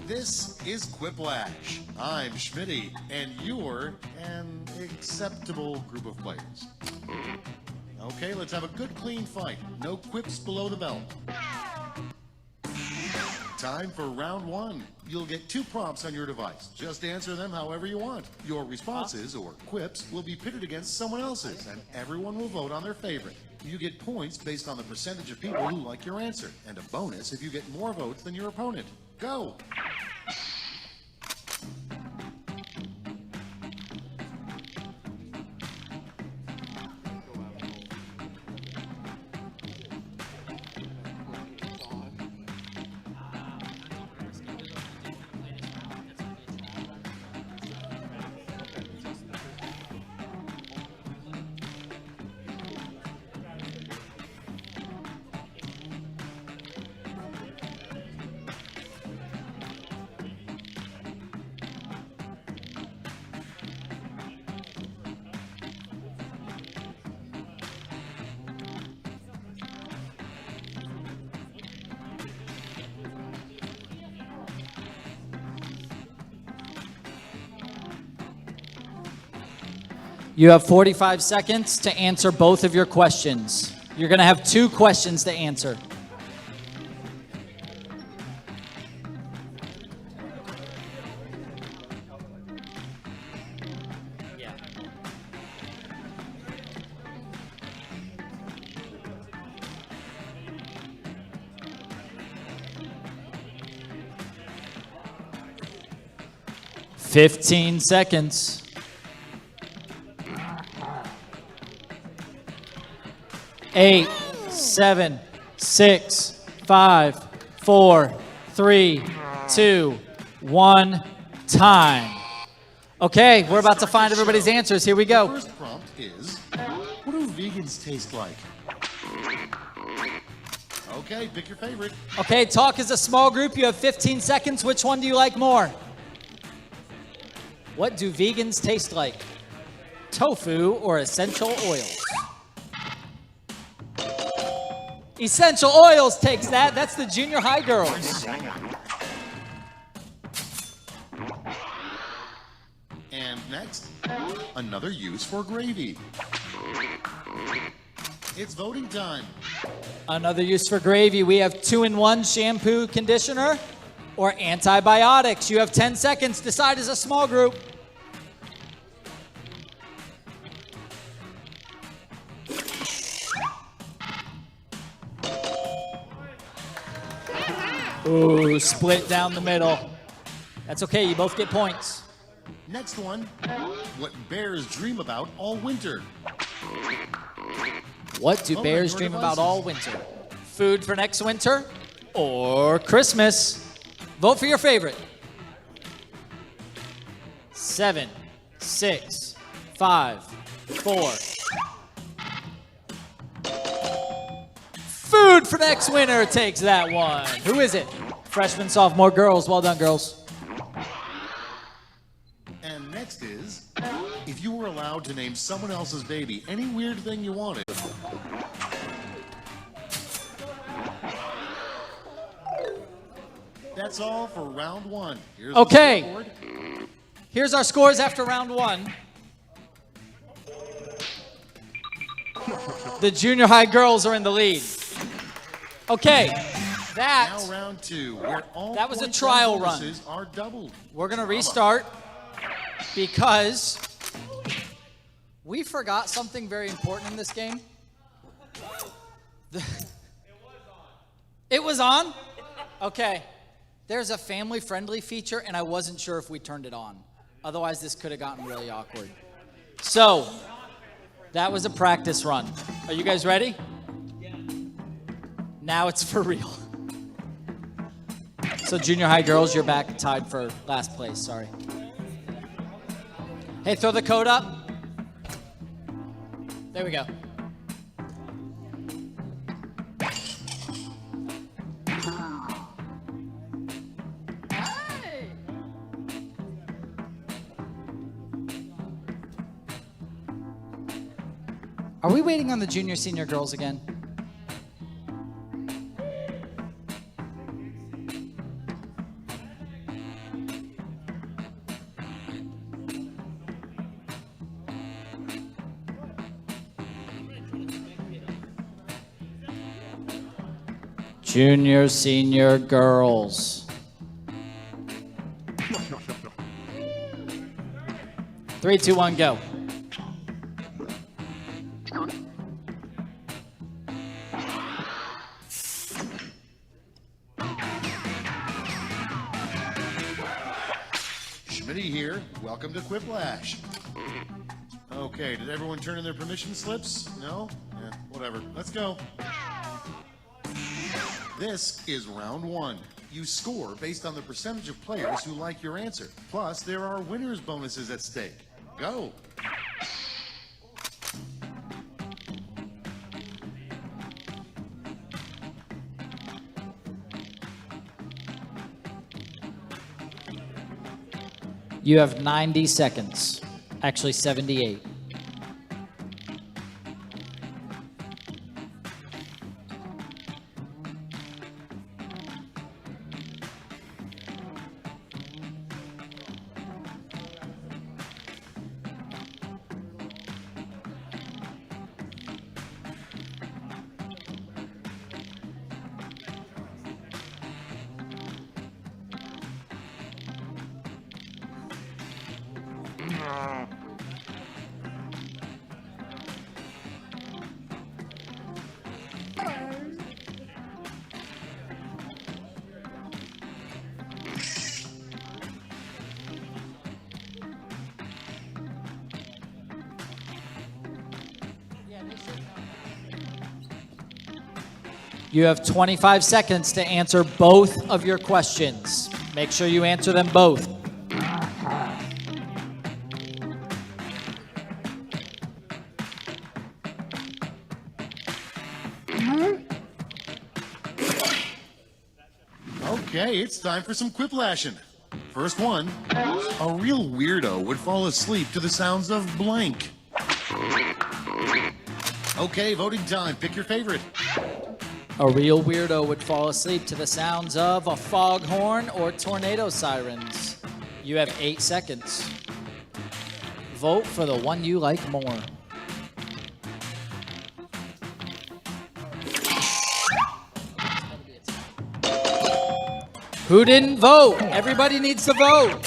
This is Quiplash. I'm Schmitty, and you're an acceptable group of players. Okay, let's have a good, clean fight. No quips below the belt. Time for round one. You'll get 2 prompts on your device. Just answer them however you want. Your responses, or quips, will be pitted against someone else's, and everyone will vote on their favorite. You get points based on the percentage of people who like your answer, and a bonus if you get more votes than your opponent. Go! You have 45 seconds to answer both of your questions. You're going to have 2 questions to answer. Yeah. "15 seconds. 8, 7, 6, 5, 4, 3, 2, 1, time. Okay, we're about to find everybody's answers. Here we go. The first prompt is, what do vegans taste like? Okay, pick your favorite. Okay, talk as a small group. You have 15 seconds. Which one do you like more? What do vegans taste like? Tofu or essential oils? Essential Oils takes that. That's the junior high girls. And next, another use for gravy. It's voting time. Another use for gravy. We have 2-in-1 shampoo, conditioner, or antibiotics. You have 10 seconds. Decide as a small group. Ooh, split down the middle. That's okay, you both get points. Next one, what bears dream about all winter? What do bears dream about all winter? Food for next winter or Christmas? Vote for your favorite. 7, 6, 5, 4. Food for next winter takes that one. Who is it? Freshman, sophomore, girls. Well done, girls. And next is, if you were allowed to name someone else's baby any weird thing you wanted. That's all for round one. Here's Okay. the scoreboard. Here's our scores after round one. The junior high girls are in the lead. Okay, Now round two, where all that was a points trial and run. bonuses are doubled. We're going to restart because we forgot something very important in this game. It was on? Okay. There's a family-friendly feature, and I wasn't sure if we turned it on. Otherwise, this could have gotten really awkward. So, that was a practice run. Are you guys ready? Now it's for real. So junior high girls, you're back tied for last place, sorry. Hey, throw the code up. There we go. Are we waiting on the junior, senior girls again? Junior, senior, girls. 3, 2, 1, go. Schmitty here. Welcome to Quiplash. Okay, did everyone turn in their permission slips? No? Yeah, whatever. Let's go. This is round 1. You score based on the percentage of players who like your answer. Plus, there are winners' bonuses at stake. Go. You have 90 seconds. Actually, 78. You have 25 seconds to answer both of your questions. Make sure you answer them both. Okay, it's time for some quiplashing. First one, a real weirdo would fall asleep to the sounds of blank. Okay, voting time. Pick your favorite. A real weirdo would fall asleep to the sounds of a foghorn or tornado sirens. You have 8 seconds. Vote for the one you like more. Who didn't vote? Everybody needs to vote.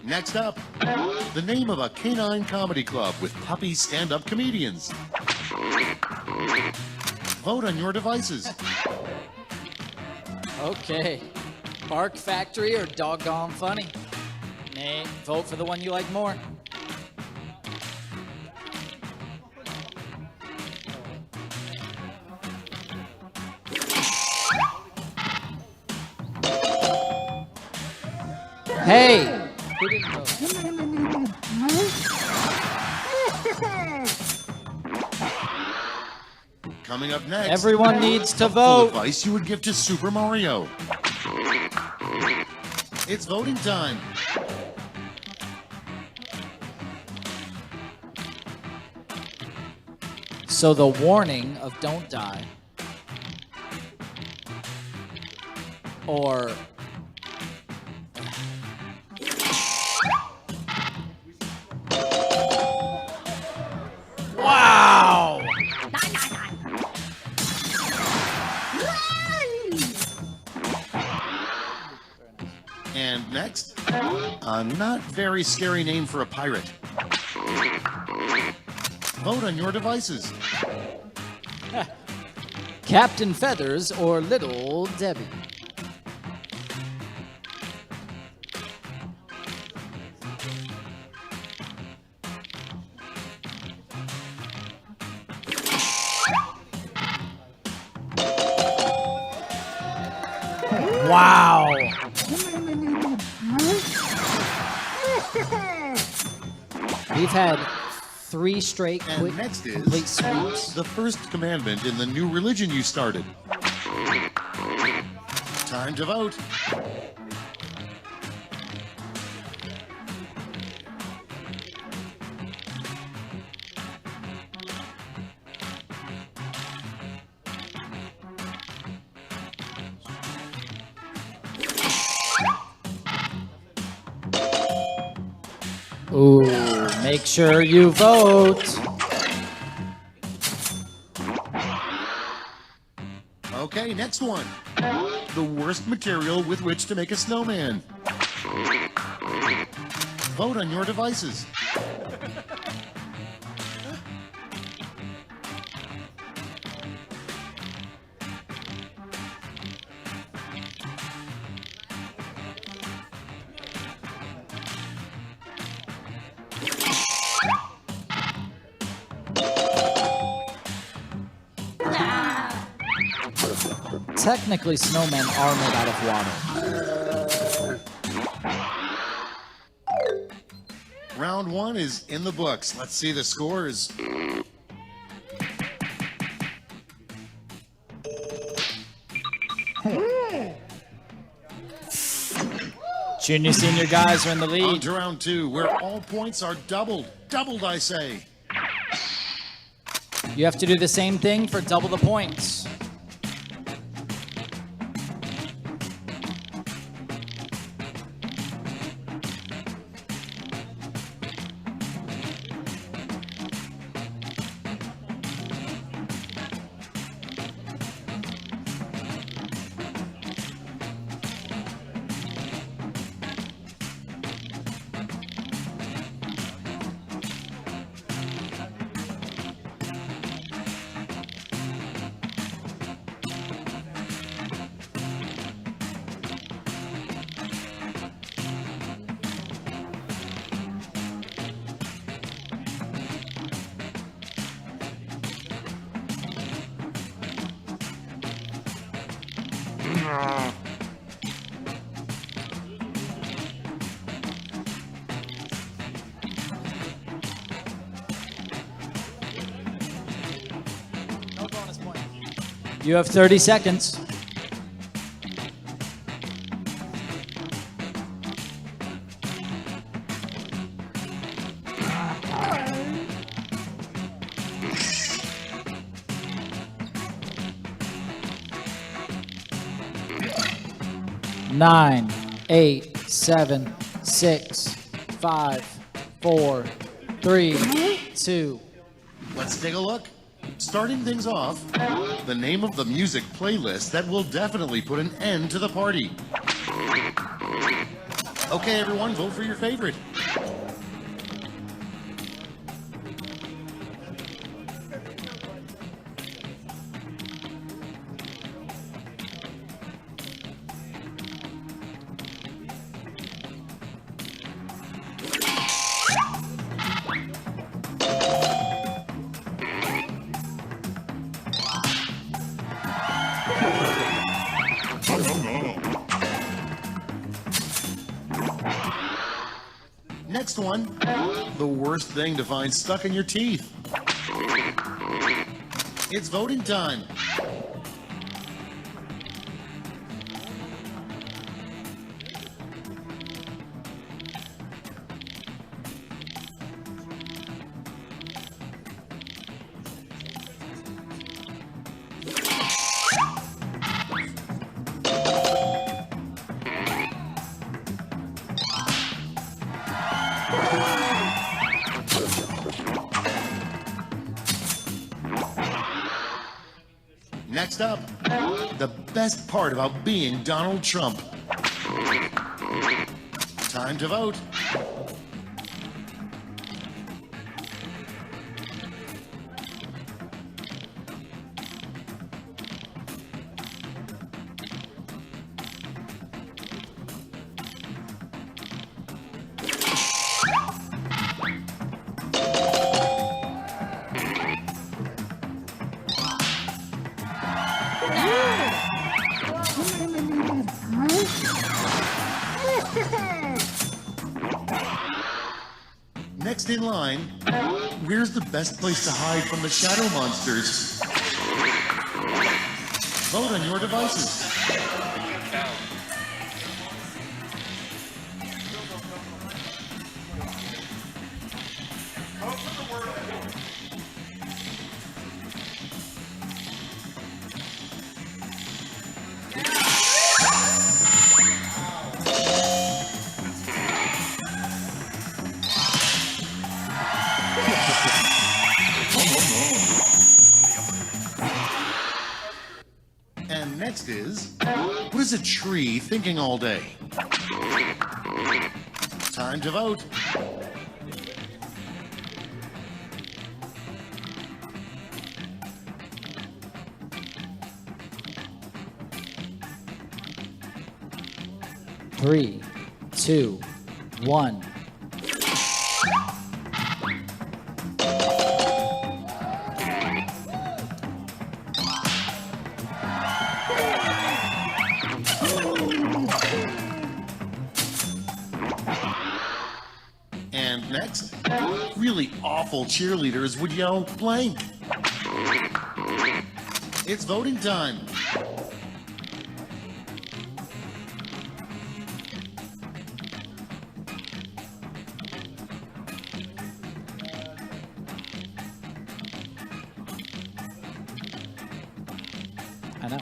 Next up, the name of a canine comedy club with puppy stand-up comedians. Vote on your devices. Okay. Bark Factory or Doggone Funny? Nate, vote for the one you like more. Hey! Who didn't vote? Coming up next, Everyone needs to full vote. advice you would give to Super Mario. It's voting time. So the warning of don't die. Or wow! And next, a not very scary name for a pirate. Vote on your devices. Captain Feathers or Little Debbie? Wow! We've had 3 straight And quick next is complete sweeps. the first commandment in the new religion you started. Time to vote. Ooh, make sure you vote. Okay, next one. The worst material with which to make a snowman. Vote on your devices. Technically, snowmen are made out of water. Round one is in the books. Let's see the scores. Junior, senior guys are in the On lead. to round two, where all points are doubled. Doubled, I say. You have to do the same thing for double the points. No bonus point. You have 30 seconds. Nine, 8, 7, 6, 5, 4, 3, 2. Let's take a look. Starting things off, the name of the music playlist that will definitely put an end to the party. Okay, everyone, vote for your favorite. Next one, the worst thing to find stuck in your teeth. It's voting time. Next up, the best part about being Donald Trump. Time to vote. Next in line, where's the best place to hide from the shadow monsters? Vote on your devices. Next is, what is a tree thinking all day? Time to vote. Three, two, one. And next, really awful cheerleaders would yell blank. It's voting time. I know.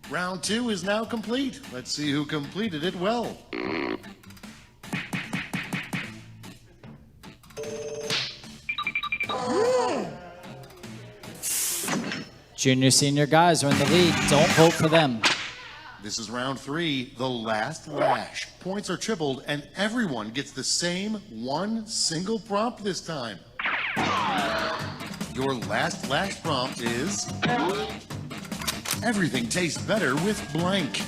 Round 2 is now complete. Let's see who completed it well. Junior, senior guys are in the lead. Don't vote for them. This is round 3, the last lash. Points are tripled, and everyone gets the same one single prompt this time. Your last lash prompt is, everything tastes better with blank.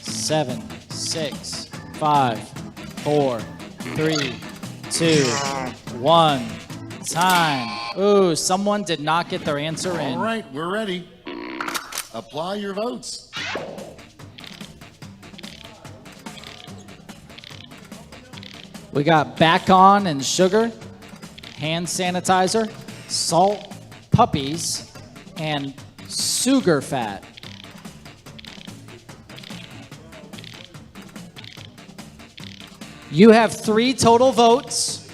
Seven, 6, 5, 4, 3, 2, 1. Time. Ooh, someone did not get their answer in. All right, we're ready. Apply your votes. We got Back On and Sugar, hand sanitizer, salt, puppies, and sugar fat. You have 3 total votes.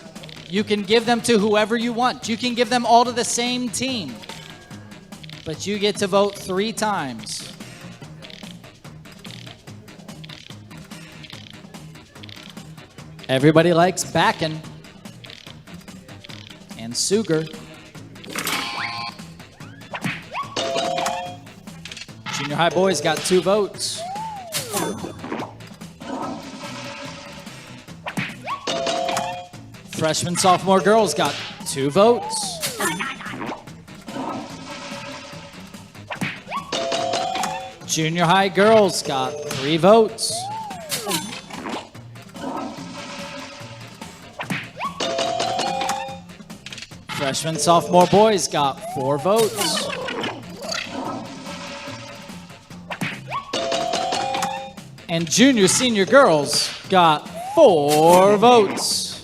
You can give them to whoever you want. You can give them all to the same team. But you get to vote 3 times. Everybody likes Backin' and Sugar. Junior high boys got 2 votes. Freshman, sophomore girls got 2 votes. Junior high girls got 3 votes. Freshman, sophomore boys got 4 votes. And junior, senior girls got 4 votes.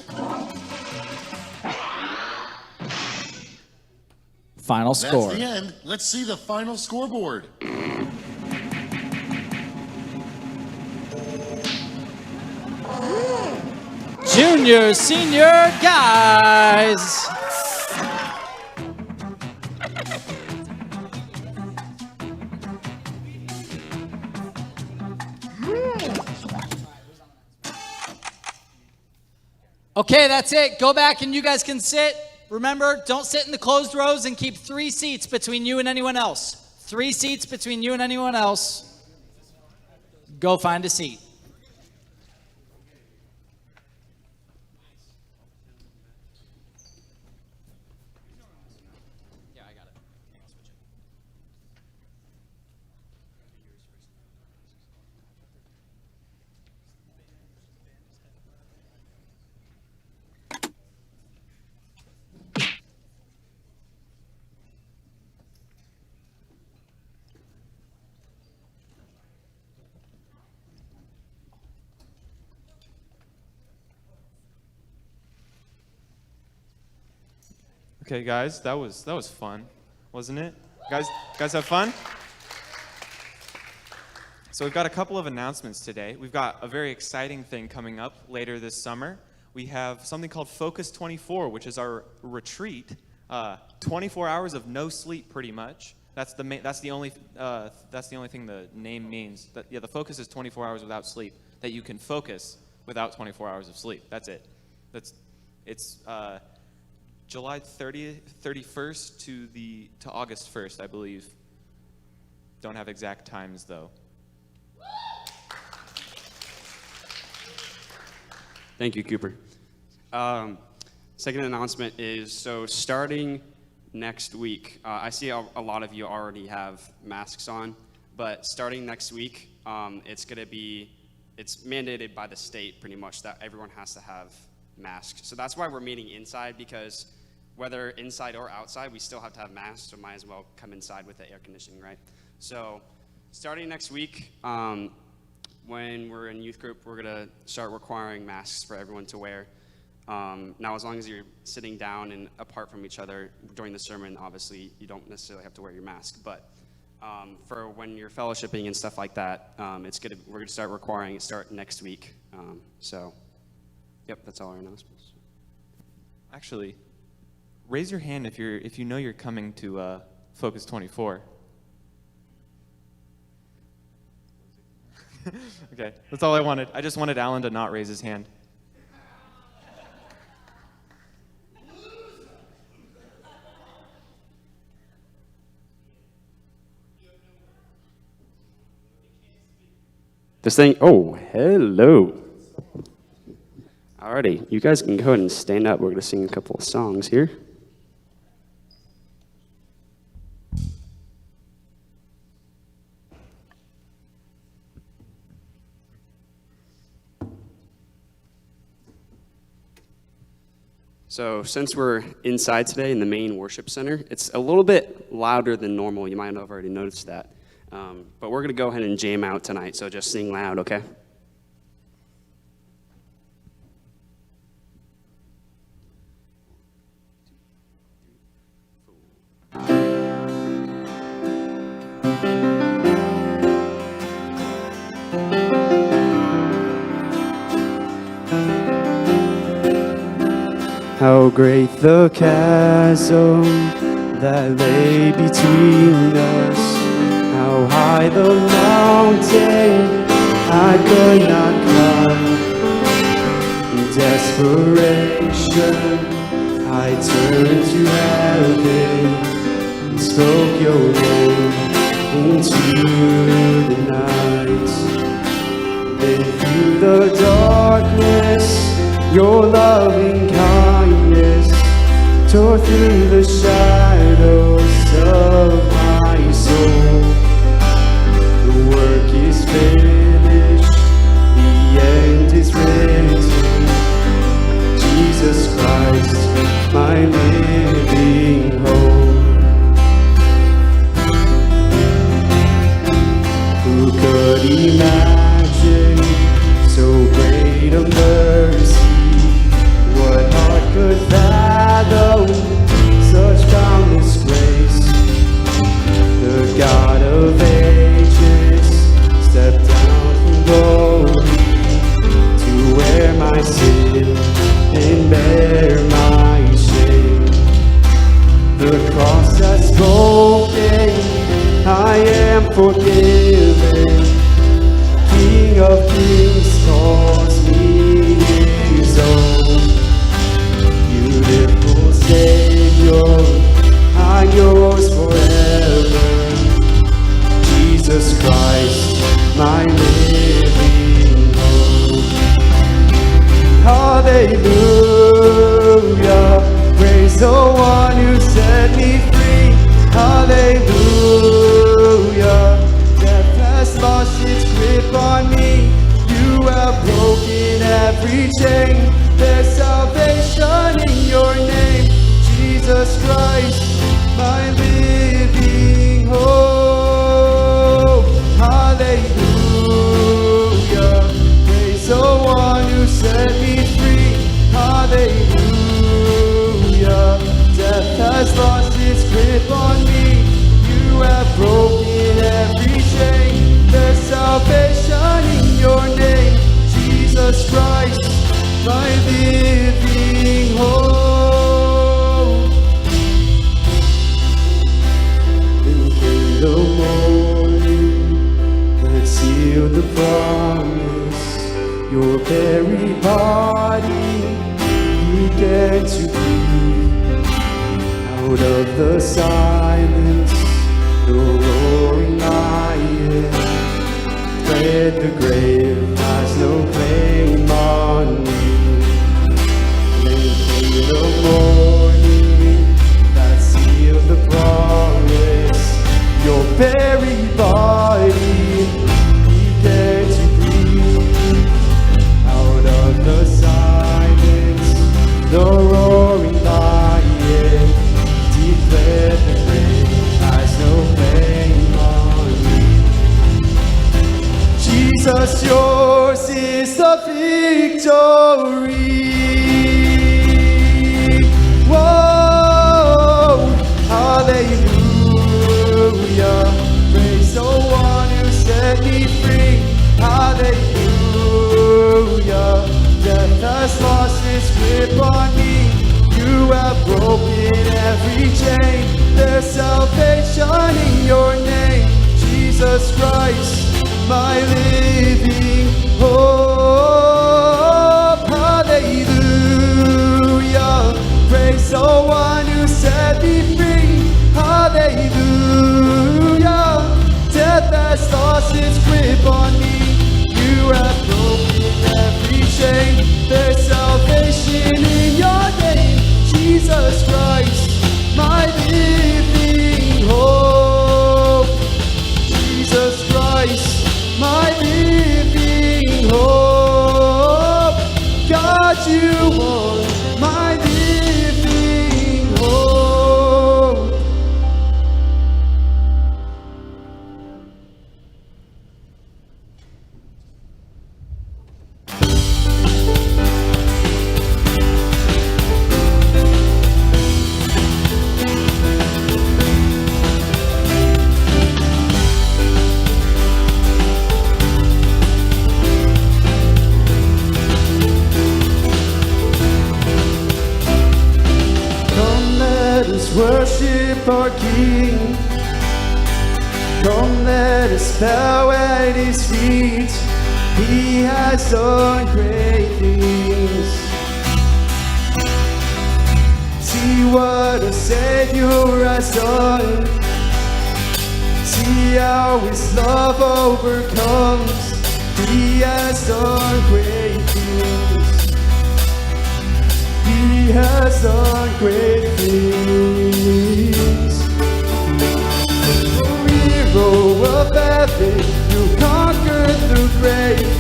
Final score. That's the end. Let's see the final scoreboard. Junior, senior guys. Okay, that's it. Go back and you guys can sit. Remember, don't sit in the closed rows and keep 3 seats between you and anyone else. 3 seats between you and anyone else. Go find a seat. Okay, guys, that was fun, wasn't it? Guys have fun? So we've got a couple of announcements today. We've got a very exciting thing coming up later this summer. We have something called Focus 24, which is our retreat. 24 hours of no sleep, pretty much. That's the only thing the name means. The focus is 24 hours without sleep. That you can focus without 24 hours of sleep. That's it. It's July 30th, 31st to August 1st, I believe. Don't have exact times though. Thank you, Cooper. Second announcement is, so starting next week, I see a lot of you already have masks on, but starting next week, it's mandated by the state pretty much that everyone has to have masks. So that's why we're meeting inside, because whether inside or outside, we still have to have masks, so might as well come inside with the air conditioning, right? So starting next week, when we're in youth group, we're gonna start requiring masks for everyone to wear. Now, as long as you're sitting down and apart from each other during the sermon, obviously you don't necessarily have to wear your mask. But for when you're fellowshipping and stuff like that, we're gonna start requiring it start next week. So, yep, that's all our announcements. Actually, raise your hand if you know you're coming to Focus 24. Okay, that's all I wanted. I just wanted Alan to not raise his hand. This thing, oh, hello. Alrighty, you guys can go ahead and stand up. We're gonna sing a couple of songs here. So since we're inside today in the main worship center, it's a little bit louder than normal. You might have already noticed that. But we're going to go ahead and jam out tonight, so just sing loud, okay? How great the chasm that lay between us. How high the mountain I could not climb. In desperation, I turned to heaven and spoke your name into the night. Then through the darkness, your loving kindness tore through the shadows of my soul. The work is finished, the end is written. Jesus Christ, my living hope. Who could imagine so great a mercy? What heart could fathom such boundless grace? The God of ages stepped down from glory to wear my sin and bear my shame. The cross has spoken, I am forgiven. King of kings calls me his own. Beautiful Savior, I'm yours forever. Jesus Christ, my living hope. Hallelujah, praise the one who set me free. Hallelujah, death has lost its grip on me. You have broken every chain. There's salvation in your name, Jesus Christ, my living hope. Hallelujah, praise the one who set me free. Hallelujah, death has lost its grip on me. You have broken every chain. There's salvation in your name, Jesus Christ, my living hope. Then came the morning that sealed the promise. Your very body began to breathe. Out of the silence, the roaring lion fled. The grave has no claim on me. Then came the morning that sealed the promise. Your very body began to breathe. Out of the silence, the roaring lion declared the grave has no claim on me. Jesus, yours is the victory. Whoa, hallelujah. Praise the one who set me free. Hallelujah. Death has lost its grip on me. You have broken every chain. There's salvation in your name, Jesus Christ, my living hope. Hallelujah. Praise the one who set me free. Hallelujah. Death has lost its grip on me. You have broken every chain. There's salvation in your name, Jesus Christ, my living hope. Jesus Christ, my living hope. God, you are my living hope. Worship our King. Come, let us bow at His feet. He has done great things. See what a Savior has done. See how His love overcomes. He has done great things. He has done great things. Hero of heaven, you conquered the grave.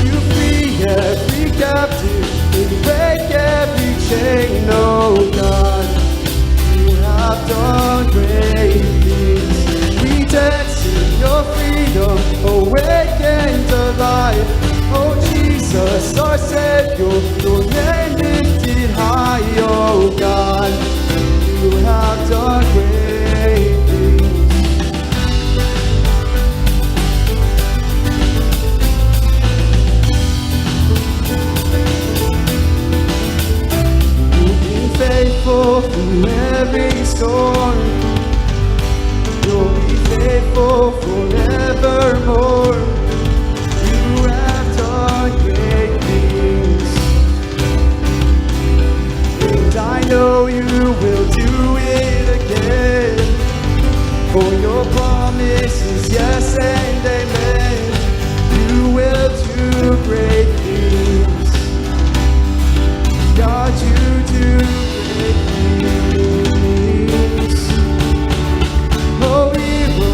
You free every captive, you break every chain. Oh God, you have done great things. We dance in your freedom, awakened alive. Oh Jesus, our Savior, your name lifted high. Oh God, you have done great things. You've been faithful through every storm. You'll be faithful forevermore. You have done great things, and I know you will do it again. For your promise is yes and amen. You will do great things. God, you do great things. Oh, hero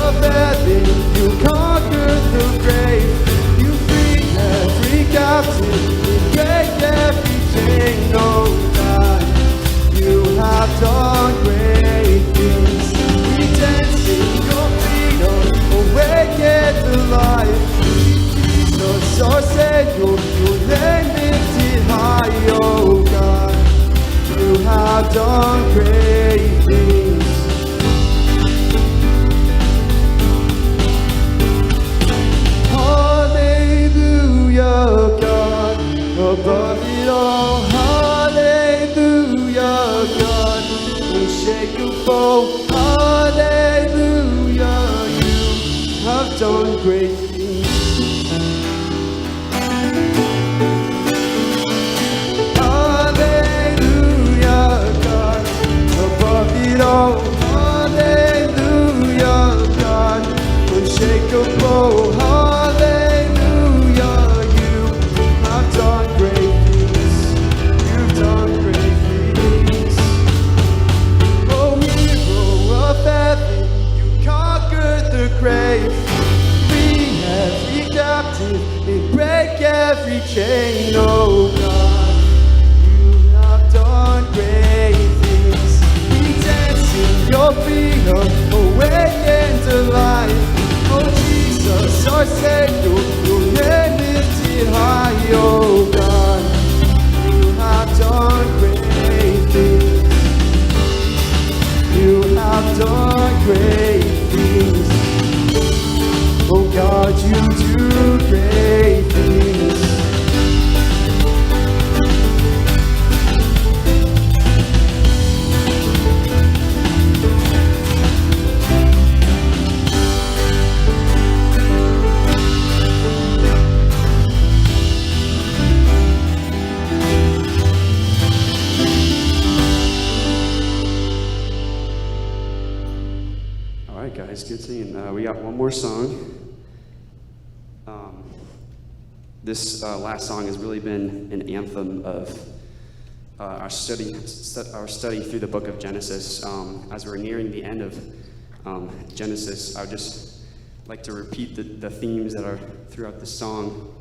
of heaven, you conquered the grave. You free every captive, you break every chain. Oh God, you have done great things. We dance in your freedom, awakened to life. Jesus, our Savior, your name lifted high. Oh God, you have done great above it all. Hallelujah, God, unshakable. Hallelujah, you have done great things. Hallelujah, God, above it all. Hallelujah, God, unshakable. Hallelujah, you have done great things. You've done great things. Oh, hero of heaven, you conquered the grave. Free every captive and break every chain. Oh God, you have done great things. We dance in your freedom, awaken to life. Oh Jesus, our Savior, your name lifted high. Oh God, you have done great things. You have done great things. Oh God, you do great things. All right, guys, good singing. We got one more song. This last song has really been an anthem of our study through the book of Genesis. As we're nearing the end of Genesis, I would just like to repeat the themes that are throughout the song.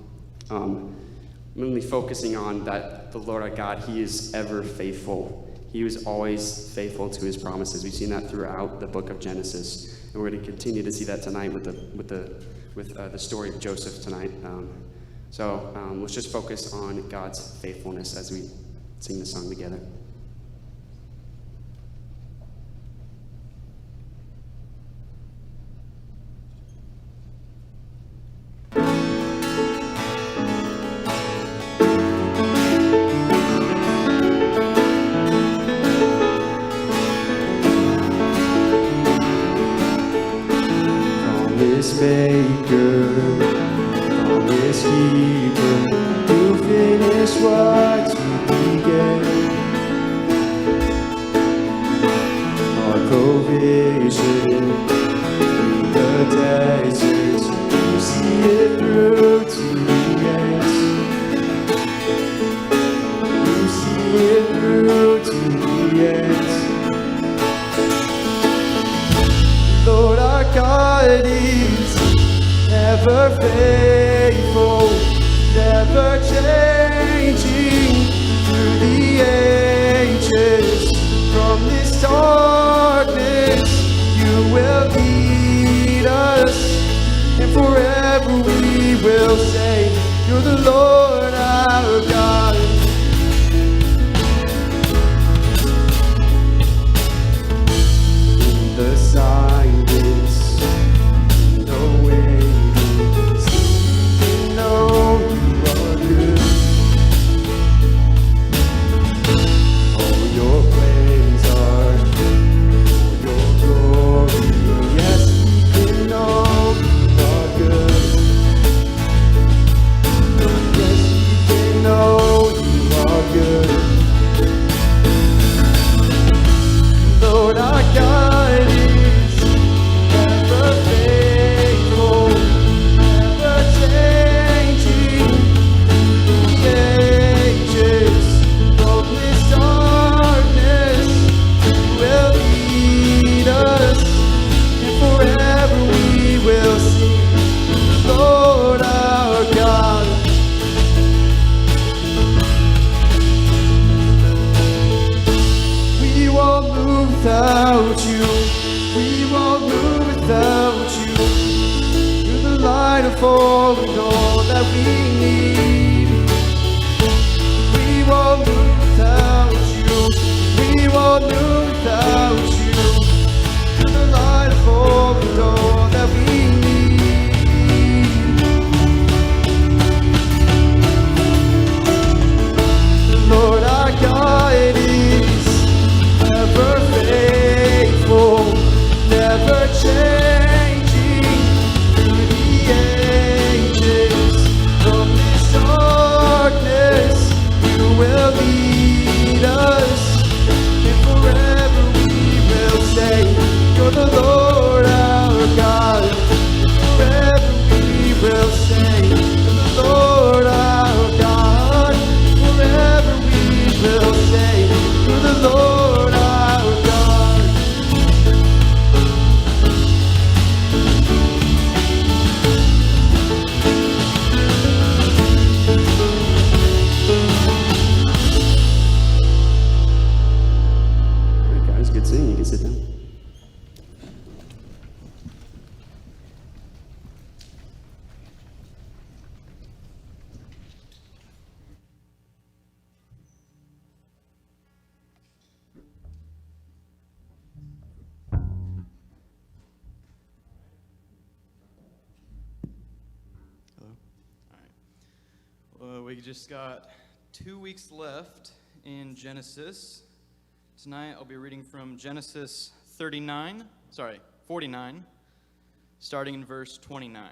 Mainly focusing on that the Lord our God, He is ever faithful. He was always faithful to His promises. We've seen that throughout the book of Genesis, and we're going to continue to see that tonight with the story of Joseph tonight. So let's just focus on God's faithfulness as we sing the song together. Promise maker, promise keeper, you finish what you began. Our provision in the desert, you see it through to the end. You see it through to the end. Lord our God is ever faithful, never changing through the ages. From this darkness you will lead us, and forever we will say, you're the Lord our God. In the silence, in the waves, we know you are good. All your plans are for your glory. Yes, we can know you are good. Yes, we can know you are good. Lord our God is ever faithful, never changing the ages. From this darkness you will lead us, and forever we will sing, Lord our God. We won't move without you. We won't move without you. You're the light of all and all that we need. We won't move without you. We won't move without you. You're the light of all and all that we need. we just got 2 weeks left in Genesis. Tonight I'll be reading from Genesis 49, starting in verse 29.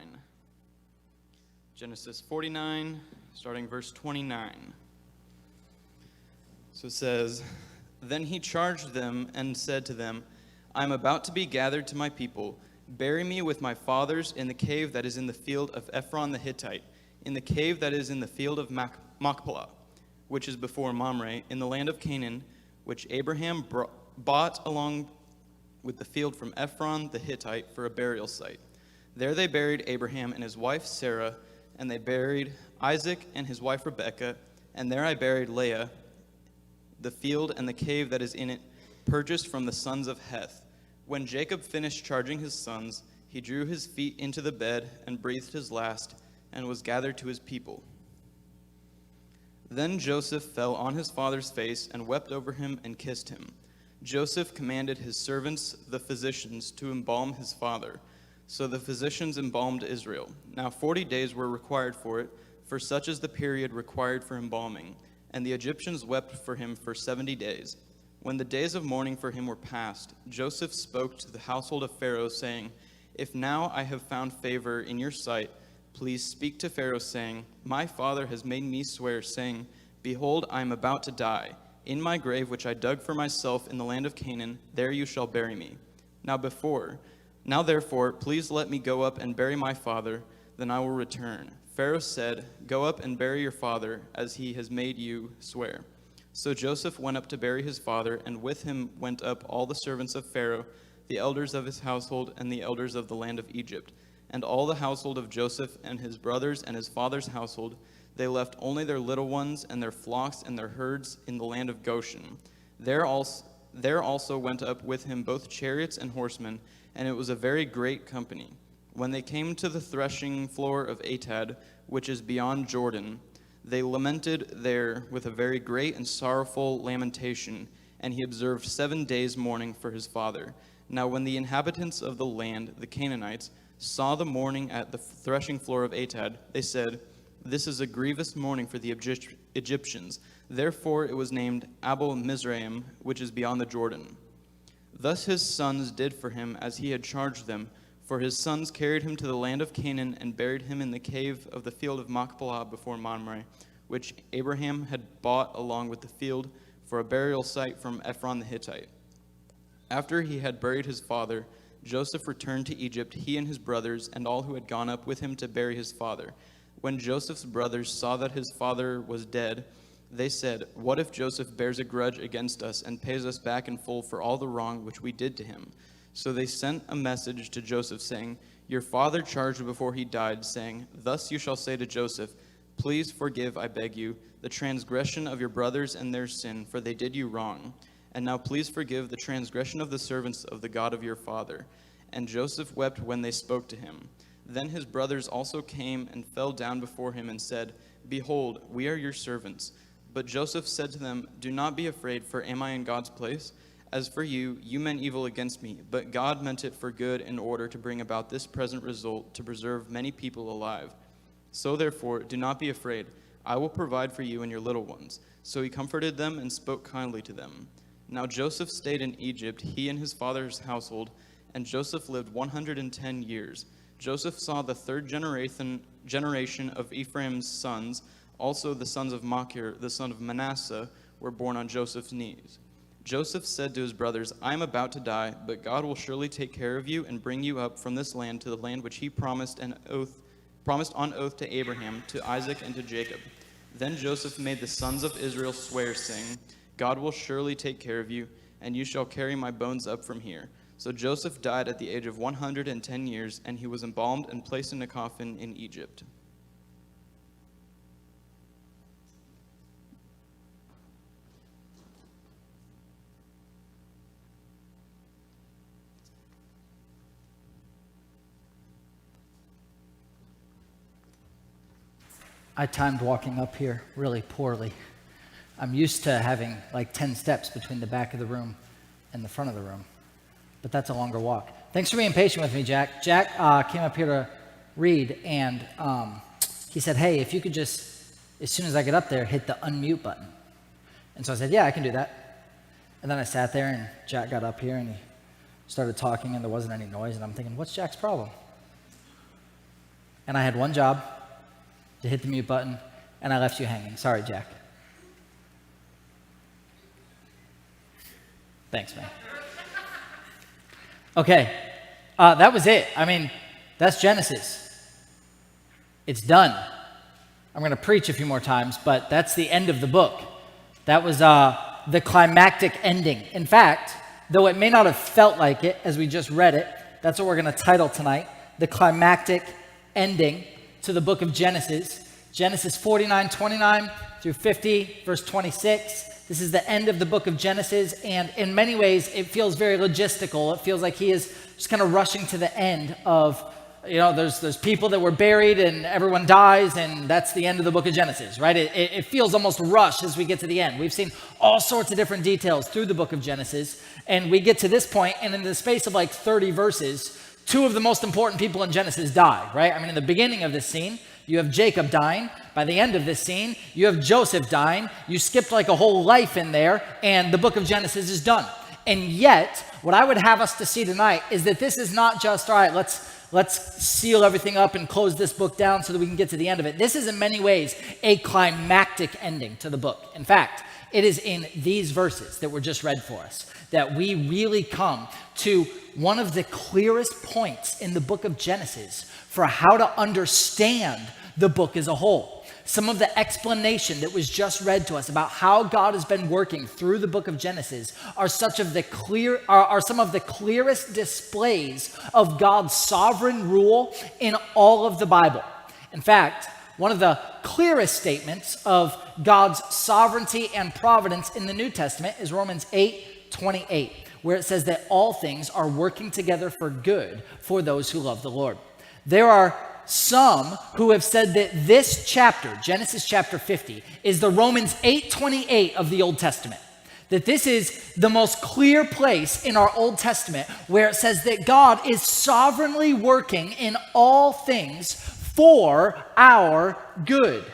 Genesis 49, starting verse 29. So it says, "Then he charged them and said to them, I am about to be gathered to my people. Bury me with my fathers in the cave that is in the field of Ephron the Hittite, in the cave that is in the field of Machpelah, which is before Mamre, in the land of Canaan, which Abraham bought along with the field from Ephron the Hittite for a burial site. There they buried Abraham and his wife Sarah, and they buried Isaac and his wife Rebekah, and there I buried Leah. The field and the cave that is in it purchased from the sons of Heth. When Jacob finished charging his sons, he drew his feet into the bed and breathed his last, and was gathered to his people. Then Joseph fell on his father's face and wept over him and kissed him. Joseph commanded his servants, the physicians, to embalm his father. So the physicians embalmed Israel. Now 40 days were required for it, for such is the period required for embalming. And the Egyptians wept for him for 70 days. When the days of mourning for him were past, Joseph spoke to the household of Pharaoh, saying, If now I have found favor in your sight, please speak to Pharaoh, saying, My father has made me swear, saying, Behold, I am about to die. In my grave which I dug for myself in the land of Canaan, there you shall bury me. Now therefore, please let me go up and bury my father, then I will return. Pharaoh said, Go up and bury your father, as he has made you swear. So Joseph went up to bury his father, and with him went up all the servants of Pharaoh, the elders of his household, and the elders of the land of Egypt, and all the household of Joseph and his brothers and his father's household. They left only their little ones and their flocks and their herds in the land of Goshen. There also went up with him both chariots and horsemen, and it was a very great company. When they came to the threshing floor of Atad, which is beyond Jordan, they lamented there with a very great and sorrowful lamentation, and he observed 7 days mourning for his father. Now when the inhabitants of the land, the Canaanites, saw the mourning at the threshing floor of Atad, they said, This is a grievous mourning for the Egyptians. Therefore it was named Abel Mizraim, which is beyond the Jordan. Thus his sons did for him as he had charged them, for his sons carried him to the land of Canaan and buried him in the cave of the field of Machpelah before Mamre, which Abraham had bought along with the field for a burial site from Ephron the Hittite. After he had buried his father, Joseph returned to Egypt, he and his brothers, and all who had gone up with him to bury his father. When Joseph's brothers saw that his father was dead, they said, What if Joseph bears a grudge against us and pays us back in full for all the wrong which we did to him? So they sent a message to Joseph, saying, Your father charged before he died, saying, Thus you shall say to Joseph, Please forgive, I beg you, the transgression of your brothers and their sin, for they did you wrong. And now please forgive the transgression of the servants of the God of your father. And Joseph wept when they spoke to him. Then his brothers also came and fell down before him and said, Behold, we are your servants. But Joseph said to them, Do not be afraid, for am I in God's place? As for you, you meant evil against me, but God meant it for good in order to bring about this present result, to preserve many people alive. So therefore, do not be afraid. I will provide for you and your little ones. So he comforted them and spoke kindly to them. Now Joseph stayed in Egypt, he and his father's household, and Joseph lived 110 years. Joseph saw the third generation of Ephraim's sons. Also the sons of Machir, the son of Manasseh, were born on Joseph's knees. Joseph said to his brothers, I am about to die, but God will surely take care of you and bring you up from this land to the land which he promised on oath to Abraham, to Isaac, and to Jacob. Then Joseph made the sons of Israel swear, saying, God will surely take care of you, and you shall carry my bones up from here. So Joseph died at the age of 110 years, and he was embalmed and placed in a coffin in Egypt. I timed walking up here really poorly. I'm used to having like 10 steps between the back of the room and the front of the room, but that's a longer walk. Thanks for being patient with me, Jack. Jack came up here to read, and he said, hey, if you could just as soon as I get up there, hit the unmute button. And so I said, yeah, I can do that. And then I sat there, and Jack got up here, and he started talking, and there wasn't any noise. And I'm thinking, what's Jack's problem? And I had one job, to hit the mute button, and I left you hanging. Sorry, Jack. Thanks, man. Okay, that was it. I mean, that's Genesis. It's done. I'm going to preach a few more times, but that's the end of the book. That was the climactic ending. In fact, though it may not have felt like it as we just read it, that's what we're going to title tonight, the climactic ending to the book of Genesis. Genesis 49:29 through 50, verse 26. This is the end of the book of Genesis, and in many ways, it feels very logistical. It feels like he is just kind of rushing to the end of, there's people that were buried, and everyone dies, and that's the end of the book of Genesis, right? It feels almost rushed as we get to the end. We've seen all sorts of different details through the book of Genesis, and we get to this point, and in the space of like 30 verses, two of the most important people in Genesis die, right? I mean, in the beginning of this scene, you have Jacob dying. By the end of this scene, you have Joseph dying. You skipped like a whole life in there, and the book of Genesis is done. And yet, what I would have us to see tonight is that this is not just, all right, let's seal everything up and close this book down so that we can get to the end of it. This is in many ways a climactic ending to the book. In fact, it is in these verses that were just read for us that we really come to one of the clearest points in the book of Genesis for how to understand the book as a whole. Some of the explanation that was just read to us about how God has been working through the book of Genesis are some of the clearest displays of God's sovereign rule in all of the Bible. In fact, one of the clearest statements of God's sovereignty and providence in the New Testament is Romans 8:28, where it says that all things are working together for good for those who love the Lord. There are some who have said that this chapter, Genesis chapter 50, is the Romans 8:28 of the Old Testament. That this is the most clear place in our Old Testament where it says that God is sovereignly working in all things for our good,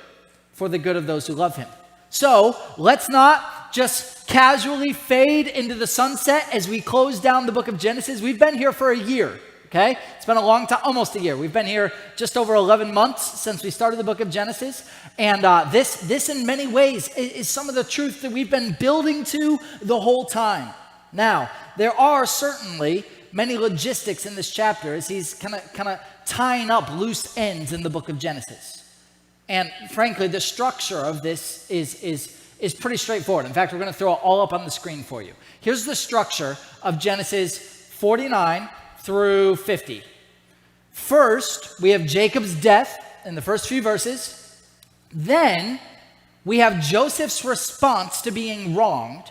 for the good of those who love him. So let's not just casually fade into the sunset as we close down the book of Genesis. We've been here for a year. Okay? It's been a long time, almost a year. We've been here just over 11 months since we started the book of Genesis. And this in many ways is some of the truth that we've been building to the whole time. Now, there are certainly many logistics in this chapter as he's kind of tying up loose ends in the book of Genesis. And frankly, the structure of this is pretty straightforward. In fact, we're going to throw it all up on the screen for you. Here's the structure of Genesis 49 through 50. First, we have Jacob's death in the first few verses. Then we have Joseph's response to being wronged.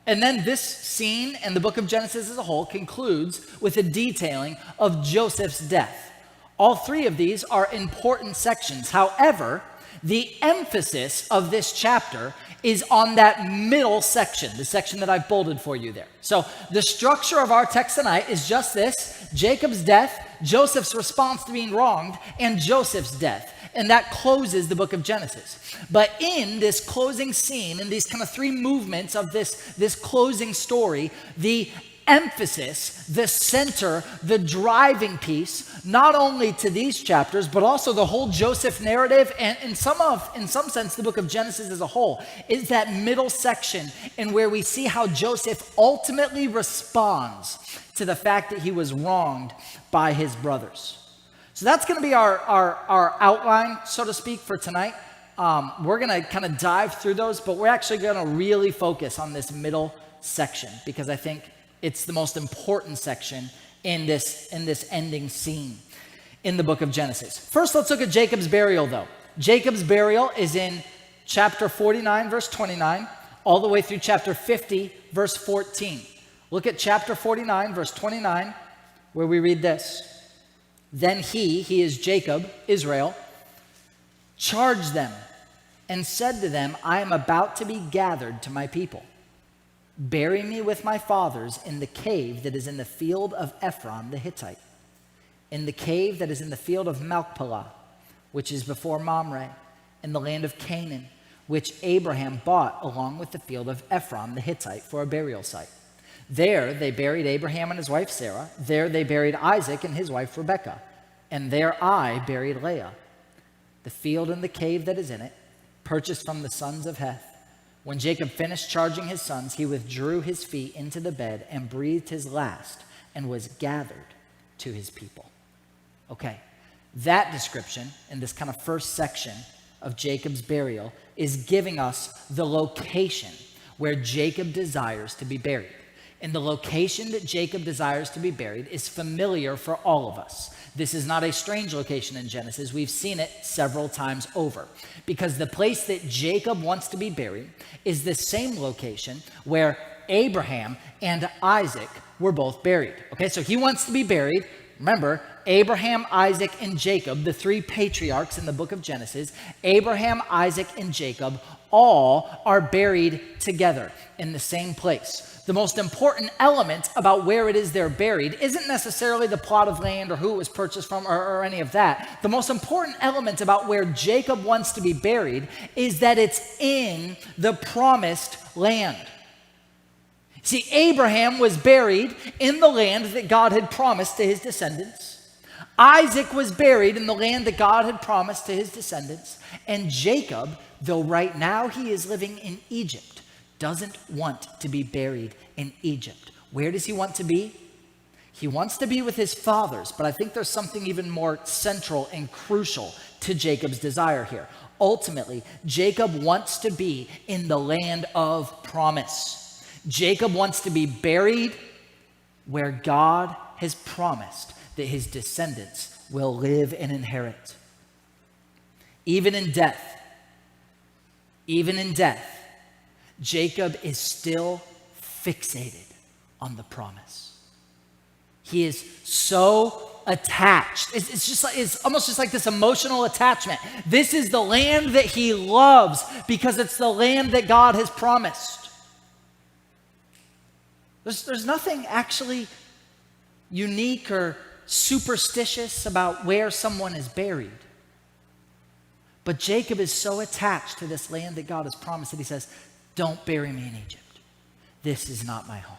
And then this scene and the book of Genesis as a whole concludes with a detailing of Joseph's death. All three of these are important sections. However, the emphasis of this chapter is on that middle section, the section that I've bolded for you there. So the structure of our text tonight is just this: Jacob's death, Joseph's response to being wronged, and Joseph's death. And that closes the book of Genesis. But in this closing scene, in these kind of three movements of this closing story, the emphasis, the center, the driving piece, not only to these chapters, but also the whole Joseph narrative, and in some sense, the book of Genesis as a whole, is that middle section in where we see how Joseph ultimately responds to the fact that he was wronged by his brothers. So that's going to be our outline, so to speak, for tonight. We're going to kind of dive through those, but we're actually going to really focus on this middle section because I think it's the most important section in this ending scene in the book of Genesis. First, let's look at Jacob's burial, though. Jacob's burial is in chapter 49, verse 29, all the way through chapter 50, verse 14. Look at chapter 49, verse 29, where we read this. Then he is Jacob, Israel, charged them and said to them, I am about to be gathered to my people. Bury me with my fathers in the cave that is in the field of Ephron the Hittite, in the cave that is in the field of Machpelah, which is before Mamre, in the land of Canaan, which Abraham bought along with the field of Ephron the Hittite for a burial site. There they buried Abraham and his wife Sarah. There they buried Isaac and his wife Rebekah. And there I buried Leah. The field and the cave that is in it, purchased from the sons of Heth. When Jacob finished charging his sons, he withdrew his feet into the bed and breathed his last and was gathered to his people. Okay, that description in this kind of first section of Jacob's burial is giving us the location where Jacob desires to be buried. And the location that Jacob desires to be buried is familiar for all of us. This is not a strange location in Genesis. We've seen it several times over. Because the place that Jacob wants to be buried is the same location where Abraham and Isaac were both buried. Okay, so he wants to be buried. Remember, Abraham, Isaac, and Jacob, the three patriarchs in the book of Genesis, Abraham, Isaac, and Jacob all are buried together in the same place. The most important element about where it is they're buried isn't necessarily the plot of land or who it was purchased from or any of that. The most important element about where Jacob wants to be buried is that it's in the promised land. See, Abraham was buried in the land that God had promised to his descendants. Isaac was buried in the land that God had promised to his descendants. And Jacob, though right now he is living in Egypt, doesn't want to be buried in Egypt. Where does he want to be? He wants to be with his fathers, but I think there's something even more central and crucial to Jacob's desire here. Ultimately, Jacob wants to be in the land of promise. Jacob wants to be buried where God has promised that his descendants will live and inherit. Even in death, Jacob is still fixated on the promise. He is so attached. It's almost just like this emotional attachment. This is the land that he loves because it's the land that God has promised. There's nothing actually unique or superstitious about where someone is buried. But Jacob is so attached to this land that God has promised that he says, don't bury me in Egypt. This is not my home.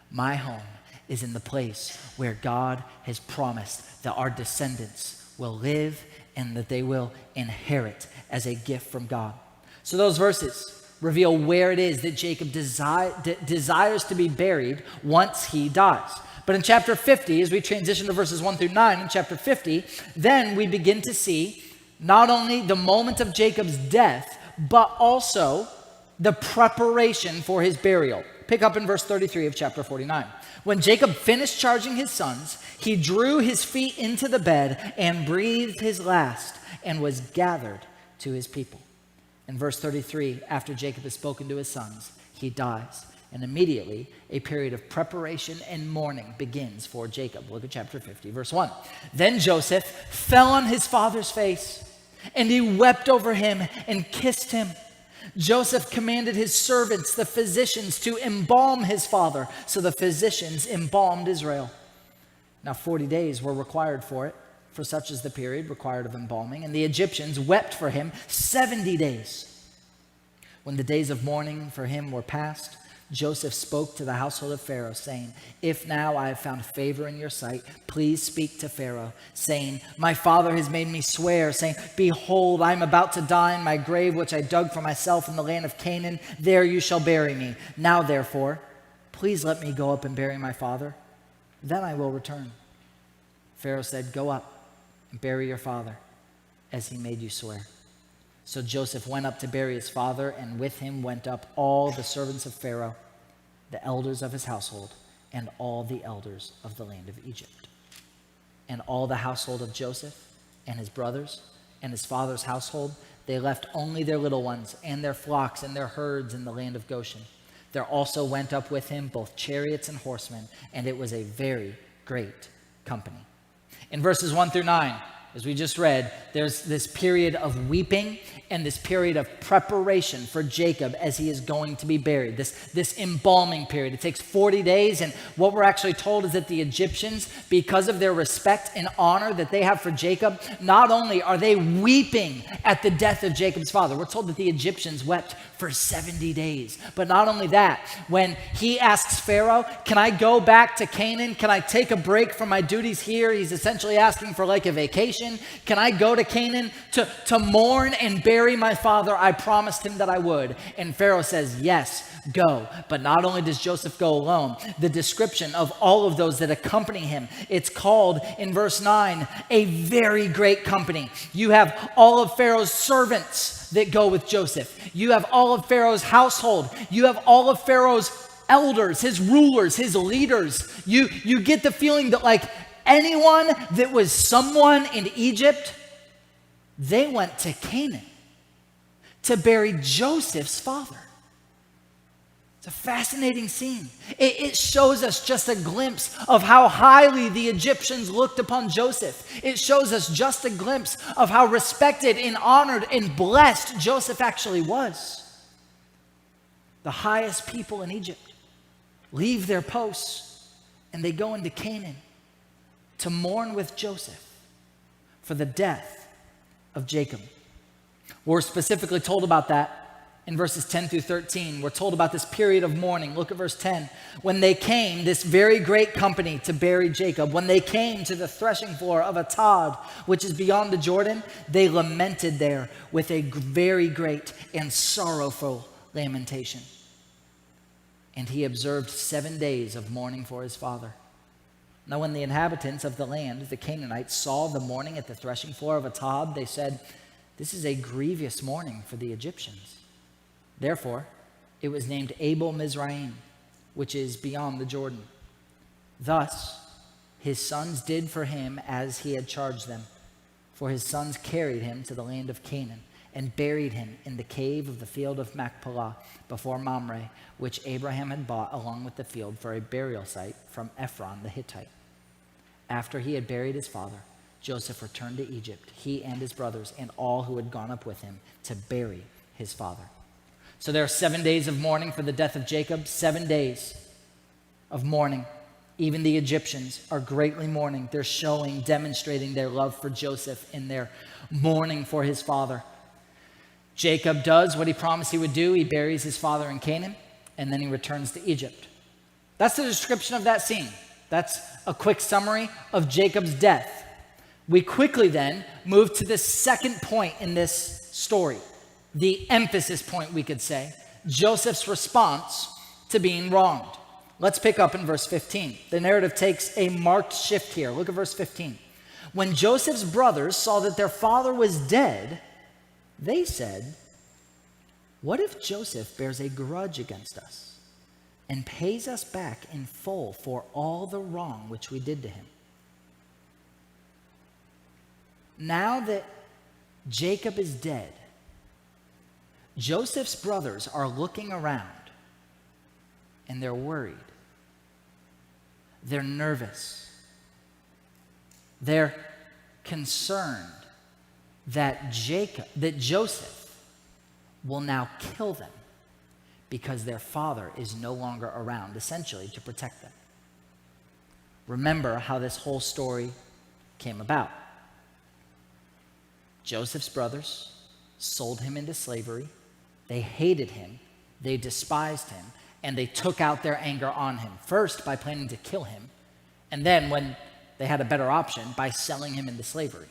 My home is in the place where God has promised that our descendants will live and that they will inherit as a gift from God. So those verses reveal where it is that Jacob desires to be buried once he dies. But in chapter 50, as we transition to verses 1 through 9, in chapter 50, then we begin to see not only the moment of Jacob's death, but also the preparation for his burial. Pick up in verse 33 of chapter 49. When Jacob finished charging his sons, he drew his feet into the bed and breathed his last and was gathered to his people. In verse 33, after Jacob has spoken to his sons, he dies. And immediately a period of preparation and mourning begins for Jacob. Look at chapter 50, verse 1. Then Joseph fell on his father's face, and he wept over him and kissed him. Joseph commanded his servants, the physicians, to embalm his father. So the physicians embalmed Israel. Now 40 days were required for it, for such is the period required of embalming. And the Egyptians wept for him 70 days. When the days of mourning for him were past, Joseph spoke to the household of Pharaoh, saying, if now I have found favor in your sight, please speak to Pharaoh, saying, my father has made me swear, saying, behold, I am about to die in my grave, which I dug for myself in the land of Canaan. There you shall bury me. Now, therefore, please let me go up and bury my father. Then I will return. Pharaoh said, go up and bury your father, as he made you swear. So Joseph went up to bury his father, and with him went up all the servants of Pharaoh, the elders of his household, and all the elders of the land of Egypt. And all the household of Joseph and his brothers and his father's household, they left only their little ones and their flocks and their herds in the land of Goshen. There also went up with him both chariots and horsemen, and it was a very great company. In verses 1 through 9, as we just read, there's this period of weeping and this period of preparation for Jacob as he is going to be buried, this embalming period. It takes 40 days, and what we're actually told is that the Egyptians, because of their respect and honor that they have for Jacob, not only are they weeping at the death of Jacob's father, we're told that the Egyptians wept for 70 days. But not only that, when he asks Pharaoh, can I go back to Canaan? Can I take a break from my duties here? He's essentially asking for like a vacation. Can I go to Canaan to mourn and bury my father? I promised him that I would. And Pharaoh says, yes, go. But not only does Joseph go alone, the description of all of those that accompany him, it's called in verse 9, a very great company. You have all of Pharaoh's servants that go with Joseph. You have all of Pharaoh's household. You have all of Pharaoh's elders, his rulers, his leaders. You get the feeling that like anyone that was someone in Egypt, they went to Canaan to bury Joseph's father. It's a fascinating scene. It shows us just a glimpse of how highly the Egyptians looked upon Joseph. It shows us just a glimpse of how respected and honored and blessed Joseph actually was. The highest people in Egypt leave their posts and they go into Canaan to mourn with Joseph for the death of Jacob. We're specifically told about that in verses 10 through 13. We're told about this period of mourning. Look at verse 10. When they came, this very great company, to bury Jacob, when they came to the threshing floor of Atad, which is beyond the Jordan, they lamented there with a very great and sorrowful lamentation. And he observed 7 days of mourning for his father. Now when the inhabitants of the land, the Canaanites, saw the mourning at the threshing floor of Atad, they said, this is a grievous mourning for the Egyptians. Therefore, it was named Abel Mizraim, which is beyond the Jordan. Thus, his sons did for him as he had charged them. For his sons carried him to the land of Canaan and buried him in the cave of the field of Machpelah before Mamre, which Abraham had bought along with the field for a burial site from Ephron the Hittite. After he had buried his father, Joseph returned to Egypt, he and his brothers and all who had gone up with him to bury his father. So there are 7 days of mourning for the death of Jacob, 7 days of mourning. Even the Egyptians are greatly mourning. They're showing, demonstrating their love for Joseph in their mourning for his father. Jacob does what he promised he would do. He buries his father in Canaan, and then he returns to Egypt. That's the description of that scene. That's a quick summary of Jacob's death. We quickly then move to the second point in this story. The emphasis point, we could say, Joseph's response to being wronged. Let's pick up in verse 15. The narrative takes a marked shift here. Look at verse 15. When Joseph's brothers saw that their father was dead, they said, what if Joseph bears a grudge against us and pays us back in full for all the wrong which we did to him? Now that Jacob is dead, Joseph's brothers are looking around and they're worried. They're nervous. They're concerned that Joseph will now kill them because their father is no longer around, essentially to protect them. Remember how this whole story came about. Joseph's brothers sold him into slavery. They hated him, they despised him, and they took out their anger on him. First, by planning to kill him, and then when they had a better option, by selling him into slavery.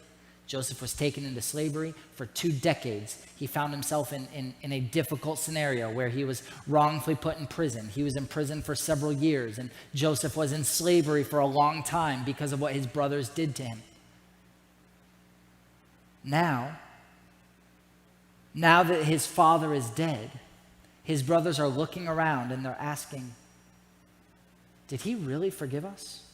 Joseph was taken into slavery for 2 decades. He found himself in a difficult scenario where he was wrongfully put in prison. He was in prison for several years, and Joseph was in slavery for a long time because of what his brothers did to him. Now that his father is dead, his brothers are looking around and they're asking, did he really forgive us?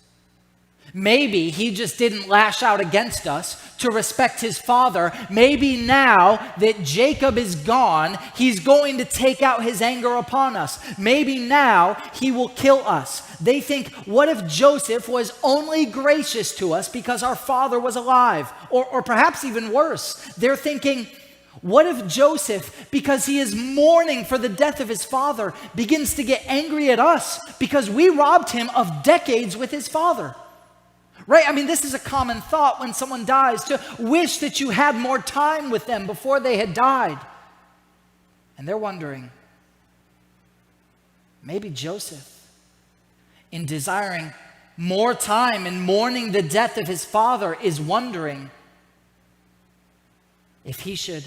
Maybe he just didn't lash out against us to respect his father. Maybe now that Jacob is gone, he's going to take out his anger upon us. Maybe now he will kill us. They think, what if Joseph was only gracious to us because our father was alive? Or perhaps even worse, they're thinking, what if Joseph, because he is mourning for the death of his father, begins to get angry at us because we robbed him of decades with his father? Right? I mean, this is a common thought when someone dies, to wish that you had more time with them before they had died. And they're wondering, maybe Joseph, in desiring more time and mourning the death of his father, is wondering if he should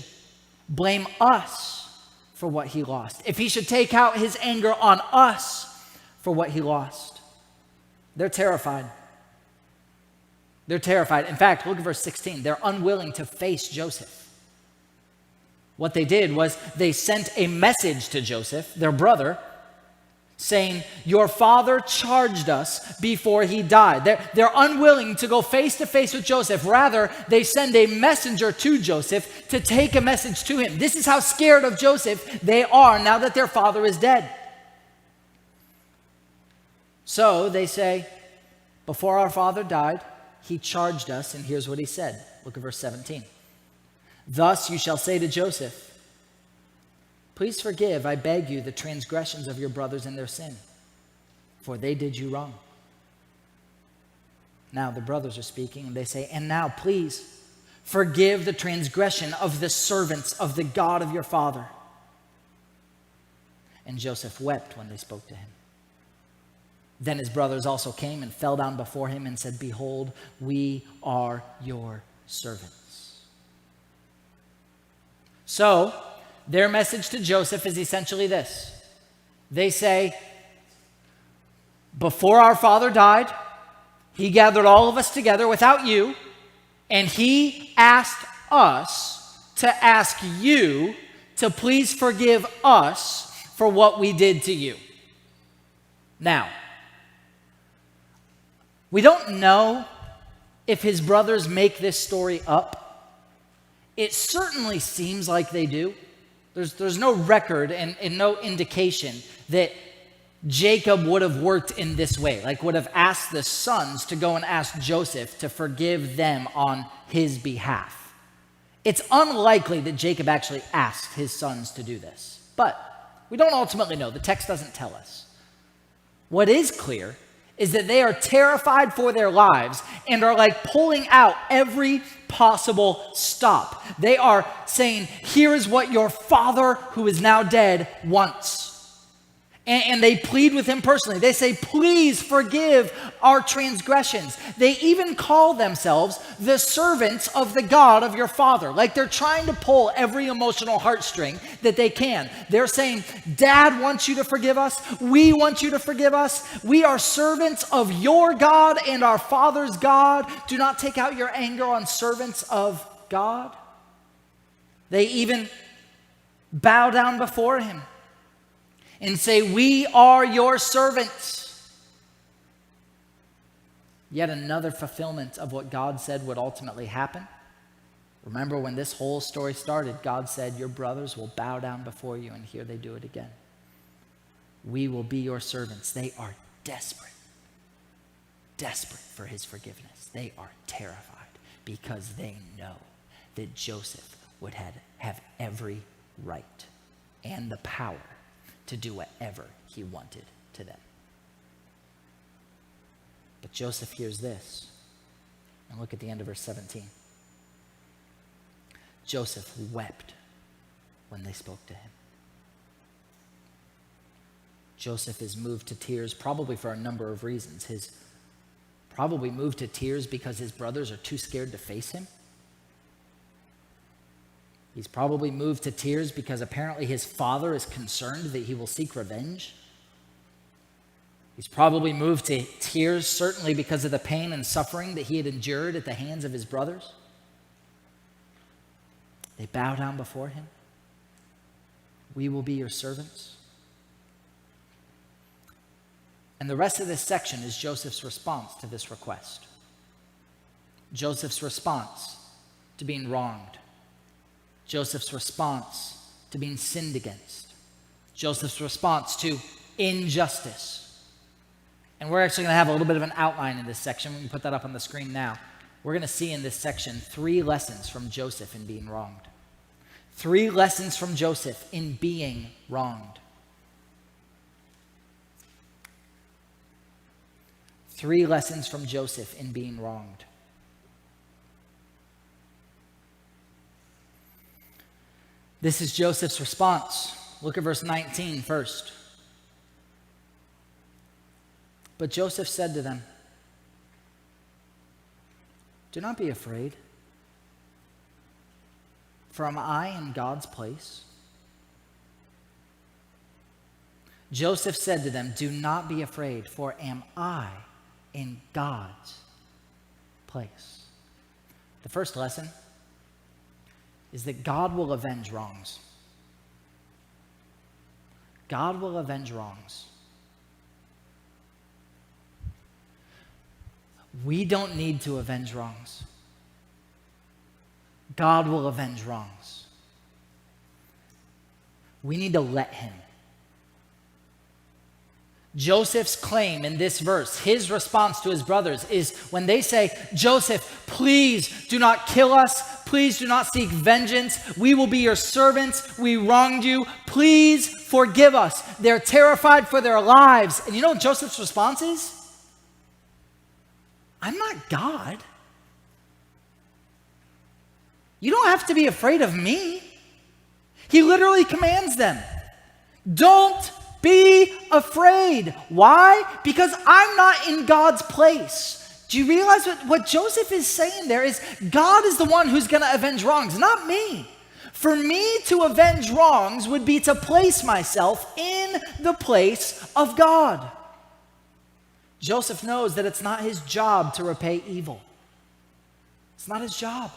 blame us for what he lost, if he should take out his anger on us for what he lost. They're terrified. They're terrified. In fact, look at verse 16. They're unwilling to face Joseph. What they did was they sent a message to Joseph, their brother, saying, your father charged us before he died. They're unwilling to go face to face with Joseph. Rather, they send a messenger to Joseph to take a message to him. This is how scared of Joseph they are now that their father is dead. So they say, before our father died, he charged us, and here's what he said. Look at verse 17. Thus you shall say to Joseph, please forgive, I beg you, the transgressions of your brothers and their sin, for they did you wrong. Now the brothers are speaking, and they say, and now please forgive the transgression of the servants of the God of your father. And Joseph wept when they spoke to him. Then his brothers also came and fell down before him and said, behold, we are your servants. So, their message to Joseph is essentially this. They say, before our father died, he gathered all of us together without you, and he asked us to ask you to please forgive us for what we did to you. Now, we don't know if his brothers make this story up. It certainly seems like they do. There's no record and no indication that Jacob would have worked in this way, like would have asked the sons to go and ask Joseph to forgive them on his behalf. It's unlikely that Jacob actually asked his sons to do this, but we don't ultimately know. The text doesn't tell us. What is clear is that they are terrified for their lives and are like pulling out every possible stop. They are saying, here is what your father, who is now dead, wants. And they plead with him personally. They say, please forgive our transgressions. They even call themselves the servants of the God of your father. Like they're trying to pull every emotional heartstring that they can. They're saying, Dad wants you to forgive us. We want you to forgive us. We are servants of your God and our father's God. Do not take out your anger on servants of God. They even bow down before him and say, we are your servants. Yet another fulfillment of what God said would ultimately happen. Remember when this whole story started, God said, your brothers will bow down before you, and here they do it again. We will be your servants. They are desperate for his forgiveness. They are terrified because they know that Joseph would have every right and the power to do whatever he wanted to them. But Joseph hears this. And look at the end of verse 17. Joseph wept when they spoke to him. Joseph is moved to tears probably for a number of reasons. Probably moved to tears because his brothers are too scared to face him. He's probably moved to tears because apparently his father is concerned that he will seek revenge. He's probably moved to tears certainly because of the pain and suffering that he had endured at the hands of his brothers. They bow down before him. We will be your servants. And the rest of this section is Joseph's response to this request. Joseph's response to being wronged. Joseph's response to being sinned against. Joseph's response to injustice. And we're actually going to have a little bit of an outline in this section. We can put that up on the screen now. We're going to see in this section 3 lessons from Joseph in being wronged. 3 lessons from Joseph in being wronged. 3 lessons from Joseph in being wronged. This is Joseph's response. Look at verse 19 first. But Joseph said to them, "Do not be afraid, for am I in God's place?" Joseph said to them, "Do not be afraid, for am I in God's place?" The first lesson is that God will avenge wrongs. God will avenge wrongs. We don't need to avenge wrongs. God will avenge wrongs. We need to let him. Joseph's claim in this verse, his response to his brothers, is when they say, "Joseph, please do not kill us. Please do not seek vengeance. We will be your servants. We wronged you. Please forgive us." They're terrified for their lives. And you know what Joseph's response is? "I'm not God. You don't have to be afraid of me." He literally commands them, "Don't be afraid." Why? Because I'm not in God's place. Do you realize what Joseph is saying there is God is the one who's going to avenge wrongs, not me. For me to avenge wrongs would be to place myself in the place of God. Joseph knows that it's not his job to repay evil. It's not his job.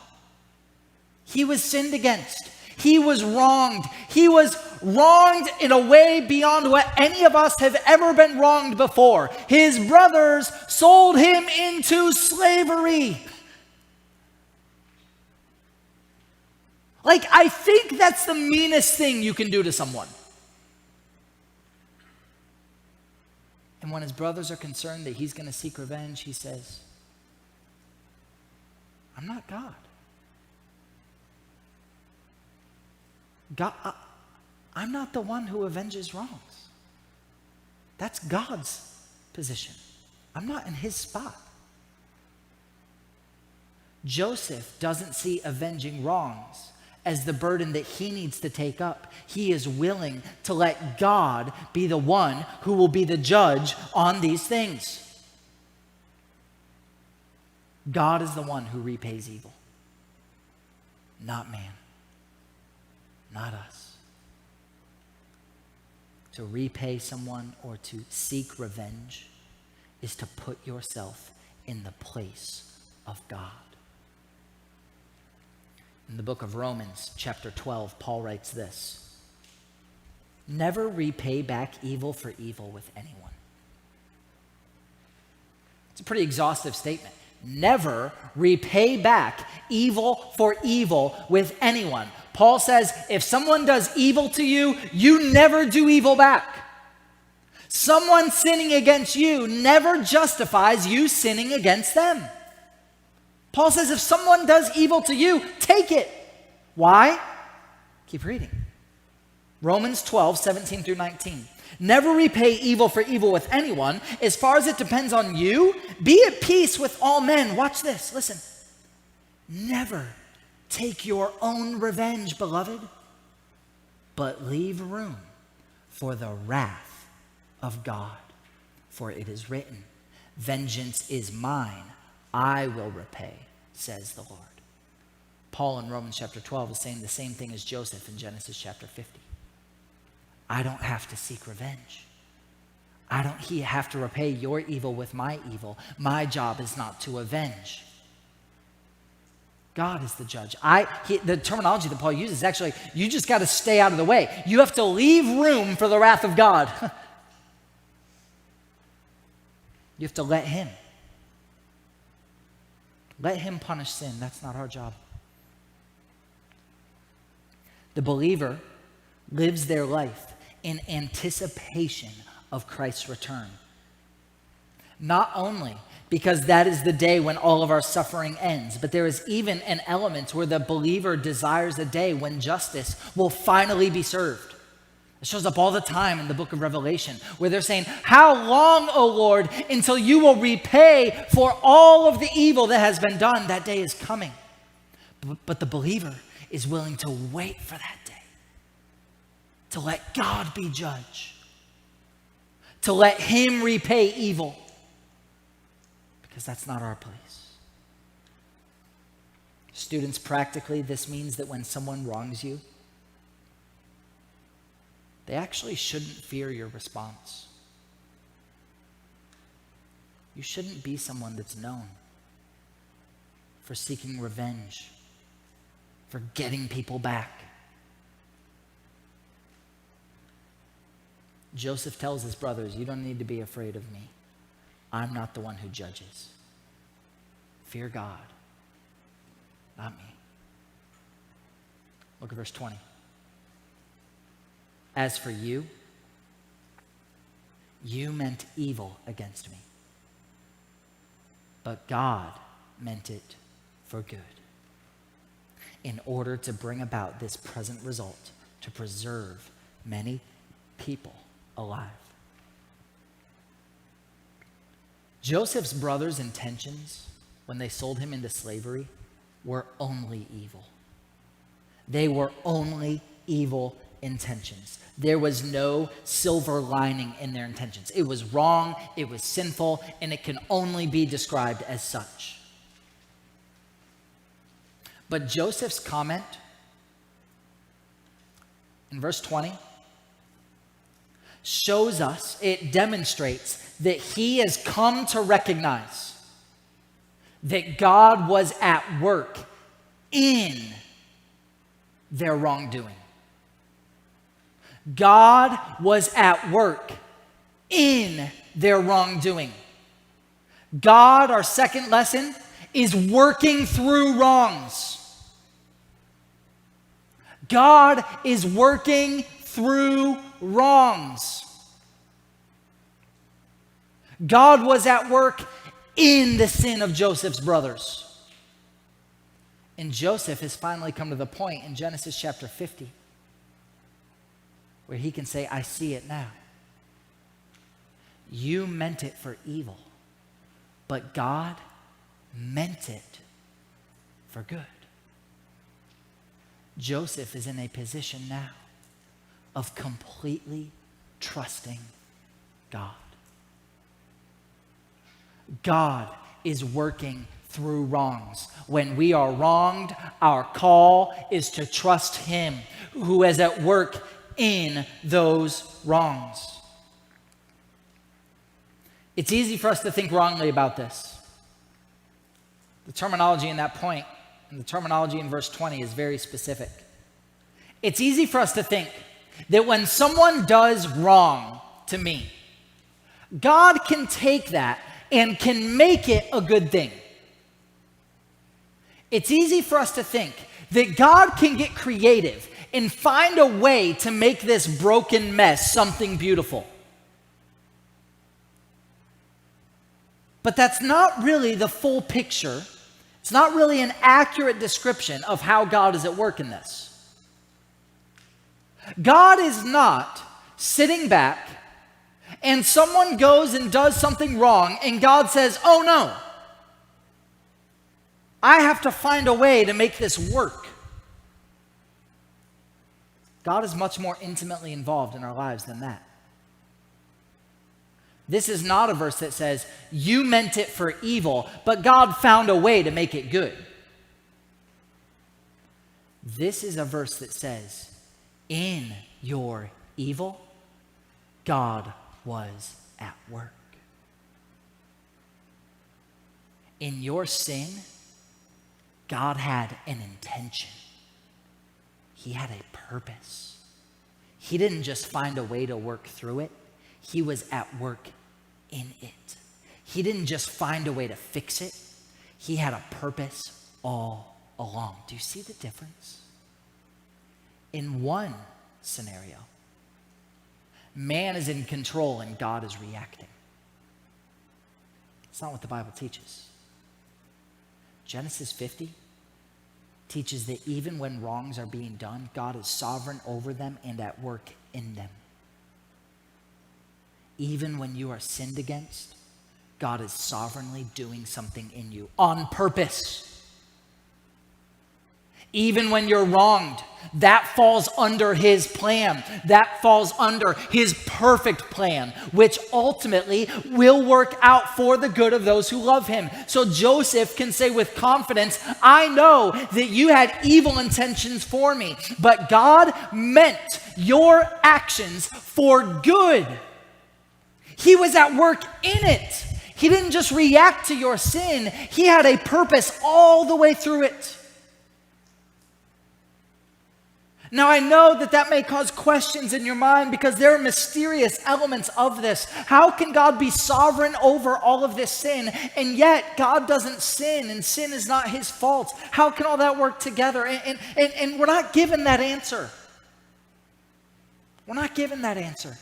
He was sinned against. He was wronged. He was wronged in a way beyond what any of us have ever been wronged before. His brothers sold him into slavery. Like, I think that's the meanest thing you can do to someone. And when his brothers are concerned that he's going to seek revenge, he says, "I'm not God. I'm not the one who avenges wrongs. That's God's position. I'm not in his spot." Joseph doesn't see avenging wrongs as the burden that he needs to take up. He is willing to let God be the one who will be the judge on these things. God is the one who repays evil, not man. Not us. To repay someone or to seek revenge is to put yourself in the place of God. In the book of Romans, chapter 12, Paul writes this: "Never repay back evil for evil with anyone." It's a pretty exhaustive statement. Never repay back evil for evil with anyone. Paul says, if someone does evil to you, you never do evil back. Someone sinning against you never justifies you sinning against them. Paul says, if someone does evil to you, take it. Why? Keep reading. Romans 12, 17 through 19. "Never repay evil for evil with anyone. As far as it depends on you, be at peace with all men." Watch this, listen. "Never take your own revenge, beloved, but leave room for the wrath of God. For it is written, 'Vengeance is mine, I will repay,' says the Lord." Paul in Romans chapter 12 is saying the same thing as Joseph in Genesis chapter 50. I don't have to seek revenge. I don't have to repay your evil with my evil. My job is not to avenge. God is the judge. The terminology that Paul uses is actually, you just got to stay out of the way. You have to leave room for the wrath of God. You have to let him. Let him punish sin. That's not our job. The believer lives their life in anticipation of Christ's return. Not only because that is the day when all of our suffering ends, but there is even an element where the believer desires a day when justice will finally be served. It shows up all the time in the book of Revelation, where they're saying, "How long, O Lord, until you will repay for all of the evil that has been done?" That day is coming. But the believer is willing to wait for that day, to let God be judge, to let him repay evil, because that's not our place. Students, practically, this means that when someone wrongs you, they actually shouldn't fear your response. You shouldn't be someone that's known for seeking revenge, for getting people back. Joseph tells his brothers, "You don't need to be afraid of me. I'm not the one who judges. Fear God, not me." Look at verse 20. "As for you, you meant evil against me, but God meant it for good, in order to bring about this present result, to preserve many people alive." Joseph's brothers' intentions when they sold him into slavery were only evil. They were only evil intentions. There was no silver lining in their intentions. It was wrong, it was sinful, and it can only be described as such. But Joseph's comment in verse 20 shows us, it demonstrates that he has come to recognize that God was at work in their wrongdoing. God was at work in their wrongdoing. God, our second lesson, is working through wrongs. God is working through wrongs. God was at work in the sin of Joseph's brothers. And Joseph has finally come to the point in Genesis chapter 50 where he can say, "I see it now. You meant it for evil, but God meant it for good." Joseph is in a position now of completely trusting God. God is working through wrongs. When we are wronged, our call is to trust him who is at work in those wrongs. It's easy for us to think wrongly about this. The terminology in that point, and the terminology in verse 20 is very specific. It's easy for us to think that when someone does wrong to me, God can take that and can make it a good thing. It's easy for us to think that God can get creative and find a way to make this broken mess something beautiful. But that's not really the full picture. It's not really an accurate description of how God is at work in this. God is not sitting back and someone goes and does something wrong and God says, "Oh no, I have to find a way to make this work." God is much more intimately involved in our lives than that. This is not a verse that says, "You meant it for evil, but God found a way to make it good." This is a verse that says, "In your evil, God was at work. In your sin, God had an intention. He had a purpose. He didn't just find a way to work through it. He was at work in it. He didn't just find a way to fix it. He had a purpose all along. Do you see the difference? In one scenario, man is in control and God is reacting. It's not what the Bible teaches. Genesis 50 teaches that even when wrongs are being done, God is sovereign over them and at work in them. Even when you are sinned against, God is sovereignly doing something in you on purpose. Even when you're wronged, that falls under his plan. That falls under his perfect plan, which ultimately will work out for the good of those who love him. So Joseph can say with confidence, I know that you had evil intentions for me, but God meant your actions for good. He was at work in it. He didn't just react to your sin. He had a purpose all the way through it. Now, I know that may cause questions in your mind because there are mysterious elements of this. How can God be sovereign over all of this sin, and yet God doesn't sin, and sin is not his fault? How can all that work together? And we're not given that answer. We're not given that answer.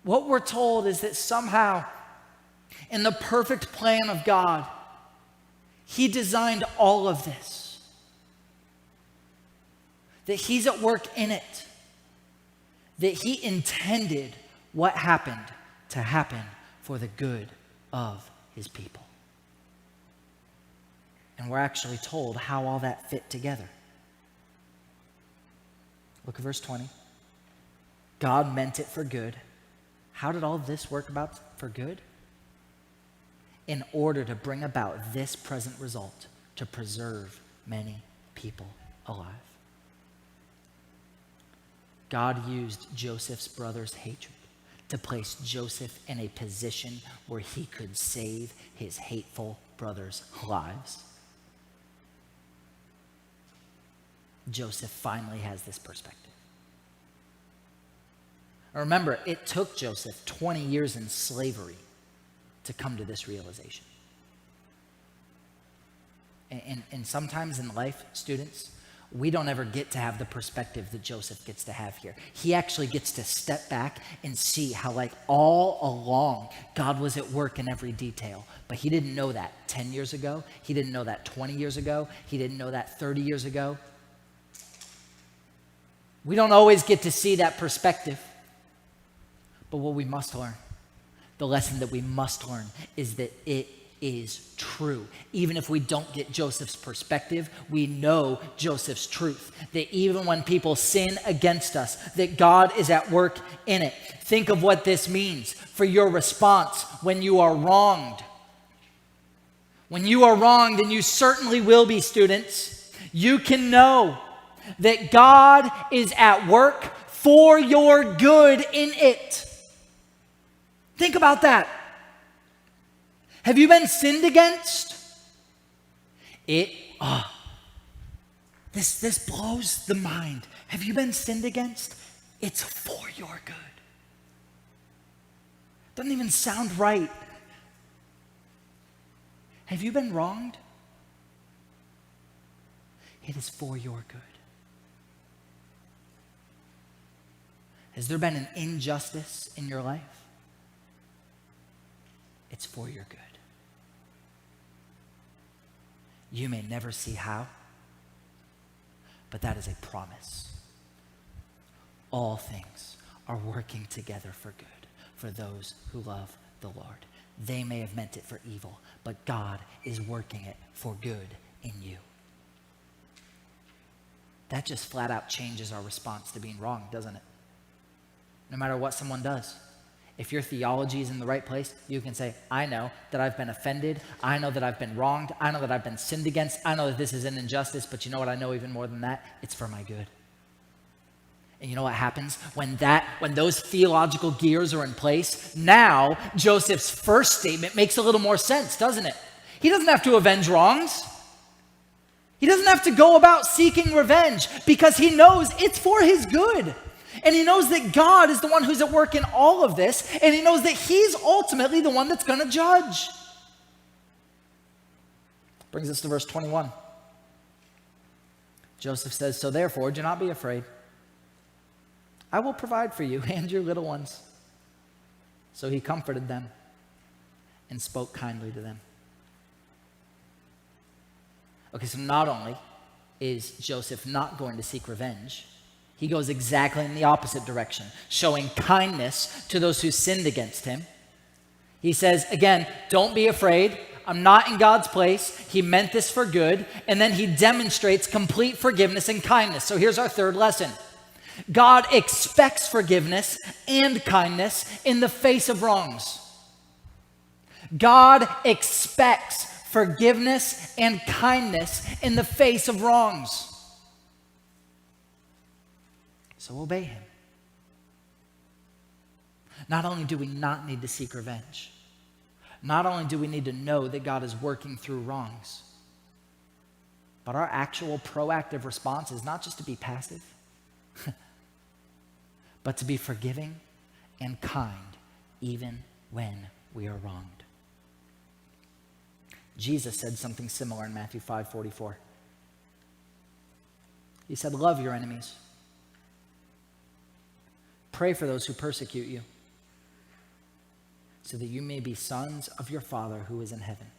What we're told is that somehow, in the perfect plan of God, he designed all of this. That he's at work in it, that he intended what happened to happen for the good of his people. And we're actually told how all that fit together. Look at verse 20. God meant it for good. How did all this work about for good? In order to bring about this present result, to preserve many people alive. God used Joseph's brother's hatred to place Joseph in a position where he could save his hateful brothers' lives. Joseph finally has this perspective. Remember, it took Joseph 20 years in slavery to come to this realization. And sometimes in life, students, we don't ever get to have the perspective that Joseph gets to have here. He actually gets to step back and see how, like, all along, God was at work in every detail. But he didn't know that 10 years ago. He didn't know that 20 years ago. He didn't know that 30 years ago. We don't always get to see that perspective. But what we must learn, the lesson that we must learn, is that it is true. Even if we don't get Joseph's perspective, we know Joseph's truth. That even when people sin against us, that God is at work in it. Think of what this means for your response when you are wronged. When you are wronged, and you certainly will be, students, you can know that God is at work for your good in it. Think about that. Have you been sinned against? This blows the mind. Have you been sinned against? It's for your good. Doesn't even sound right. Have you been wronged? It is for your good. Has there been an injustice in your life? It's for your good. You may never see how, but that is a promise. All things are working together for good for those who love the Lord. They may have meant it for evil, but God is working it for good in you. That just flat out changes our response to being wrong, doesn't it? No matter what someone does. If your theology is in the right place, you can say, I know that I've been offended. I know that I've been wronged. I know that I've been sinned against. I know that this is an injustice, but you know what I know even more than that? It's for my good. And you know what happens when those theological gears are in place? Now, Joseph's first statement makes a little more sense, doesn't it? He doesn't have to avenge wrongs. He doesn't have to go about seeking revenge because he knows it's for his good. And he knows that God is the one who's at work in all of this, and he knows that he's ultimately the one that's going to judge. Brings us to verse 21. Joseph says, "So therefore, do not be afraid. I will provide for you and your little ones." So he comforted them and spoke kindly to them. Okay, so not only is Joseph not going to seek revenge, he goes exactly in the opposite direction, showing kindness to those who sinned against him. He says, again, don't be afraid. I'm not in God's place. He meant this for good. And then he demonstrates complete forgiveness and kindness. So here's our third lesson. God expects forgiveness and kindness in the face of wrongs. God expects forgiveness and kindness in the face of wrongs. So obey him. Not only do we not need to seek revenge, not only do we need to know that God is working through wrongs, but our actual proactive response is not just to be passive, but to be forgiving and kind even when we are wronged. Jesus said something similar in Matthew 5:44. He said, "Love your enemies. Pray for those who persecute you, so that you may be sons of your Father who is in heaven."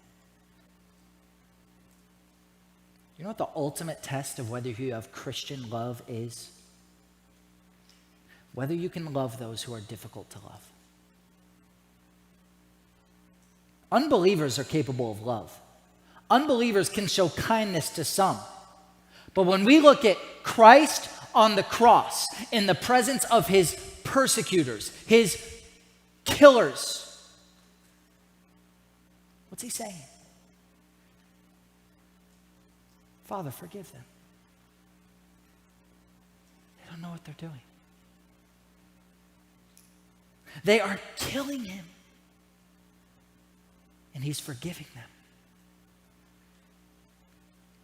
You know what the ultimate test of whether you have Christian love is? Whether you can love those who are difficult to love. Unbelievers are capable of love. Unbelievers can show kindness to some. But when we look at Christ on the cross, in the presence of his persecutors, his killers, what's he saying? Father, forgive them. They don't know what they're doing. They are killing him. And he's forgiving them.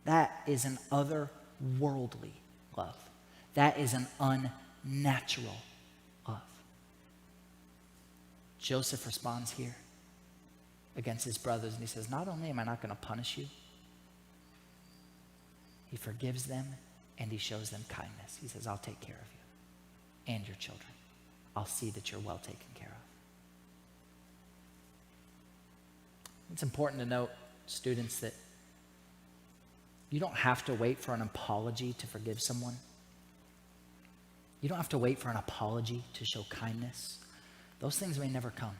That is an otherworldly love. That is an unnatural love. Joseph responds here against his brothers, and he says, not only am I not going to punish you, he forgives them and he shows them kindness. He says, I'll take care of you and your children. I'll see that you're well taken care of. It's important to note, students, that you don't have to wait for an apology to forgive someone. You don't have to wait for an apology to show kindness. Those things may never come.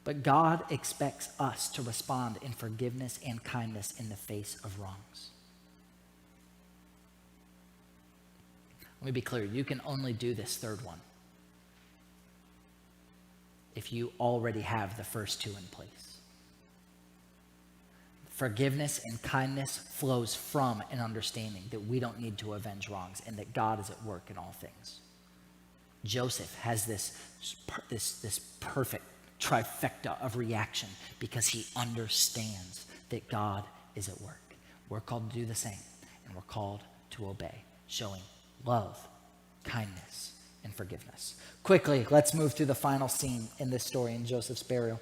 But God expects us to respond in forgiveness and kindness in the face of wrongs. Let me be clear. You can only do this third one if you already have the first two in place. Forgiveness and kindness flows from an understanding that we don't need to avenge wrongs and that God is at work in all things. Joseph has this perfect trifecta of reaction because he understands that God is at work. We're called to do the same, and we're called to obey, showing love, kindness, and forgiveness. Quickly, let's move through the final scene in this story in Joseph's burial.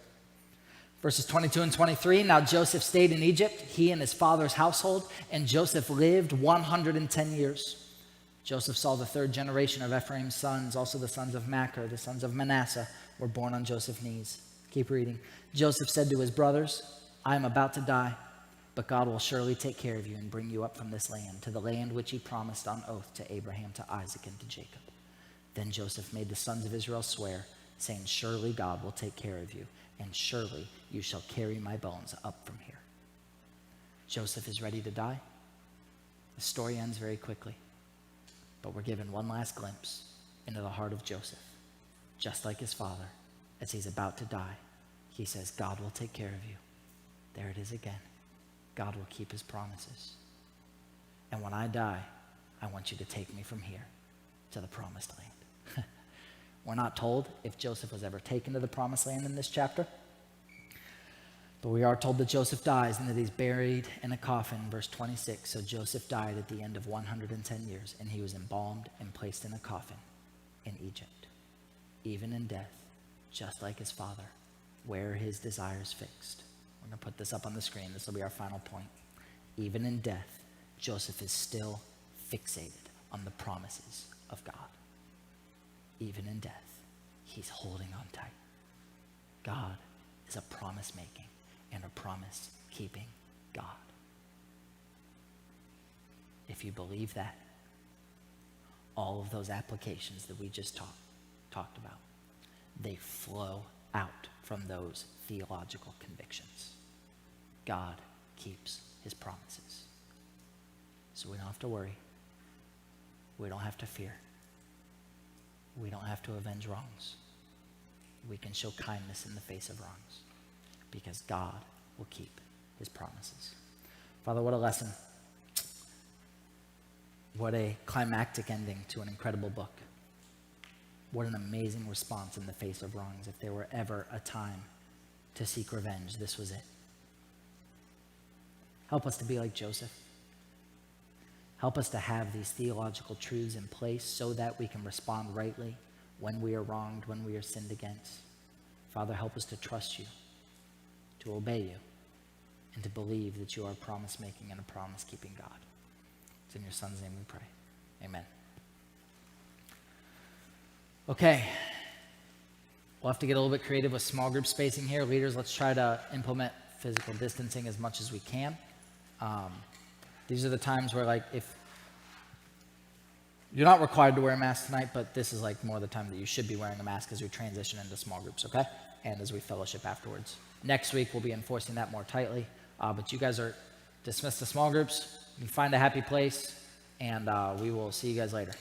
Verses 22 and 23, now Joseph stayed in Egypt, he and his father's household, and Joseph lived 110 years. Joseph saw the third generation of Ephraim's sons, also the sons of Machir, the sons of Manasseh, were born on Joseph's knees. Keep reading. Joseph said to his brothers, I am about to die, but God will surely take care of you and bring you up from this land, to the land which he promised on oath to Abraham, to Isaac, and to Jacob. Then Joseph made the sons of Israel swear, saying, surely God will take care of you, and surely you shall carry my bones up from here. Joseph is ready to die. The story ends very quickly, but we're given one last glimpse into the heart of Joseph. Just like his father, as he's about to die, he says, God will take care of you. There it is again. God will keep his promises. And when I die, I want you to take me from here to the promised land. We're not told if Joseph was ever taken to the promised land in this chapter, but we are told that Joseph dies and that he's buried in a coffin, verse 26. So Joseph died at the end of 110 years, and he was embalmed and placed in a coffin in Egypt, even in death, just like his father, where his desires fixed, We're going to put this up on the screen. This will be our final point. Even in death, Joseph is still fixated on the promises of God. Even in death, he's holding on tight. God is a promise-making and a promise-keeping God. If you believe that, all of those applications that we just talked about, they flow out from those theological convictions. God keeps his promises. So we don't have to worry. We don't have to fear. We don't have to avenge wrongs. We can show kindness in the face of wrongs because God will keep his promises. Father, what a lesson. What a climactic ending to an incredible book. What an amazing response in the face of wrongs. If there were ever a time to seek revenge, this was it. Help us to be like Joseph. Help us to have these theological truths in place so that we can respond rightly when we are wronged, when we are sinned against. Father, help us to trust you, to obey you, and to believe that you are a promise-making and a promise-keeping God. It's in your Son's name we pray. Amen. Okay. We'll have to get a little bit creative with small group spacing here. Leaders, let's try to implement physical distancing as much as we can. These are the times where, like, if you're not required to wear a mask tonight, but this is like more the time that you should be wearing a mask as we transition into small groups, okay? And as we fellowship afterwards. Next week, we'll be enforcing that more tightly. But you guys are dismissed to small groups. You can find a happy place, and we will see you guys later.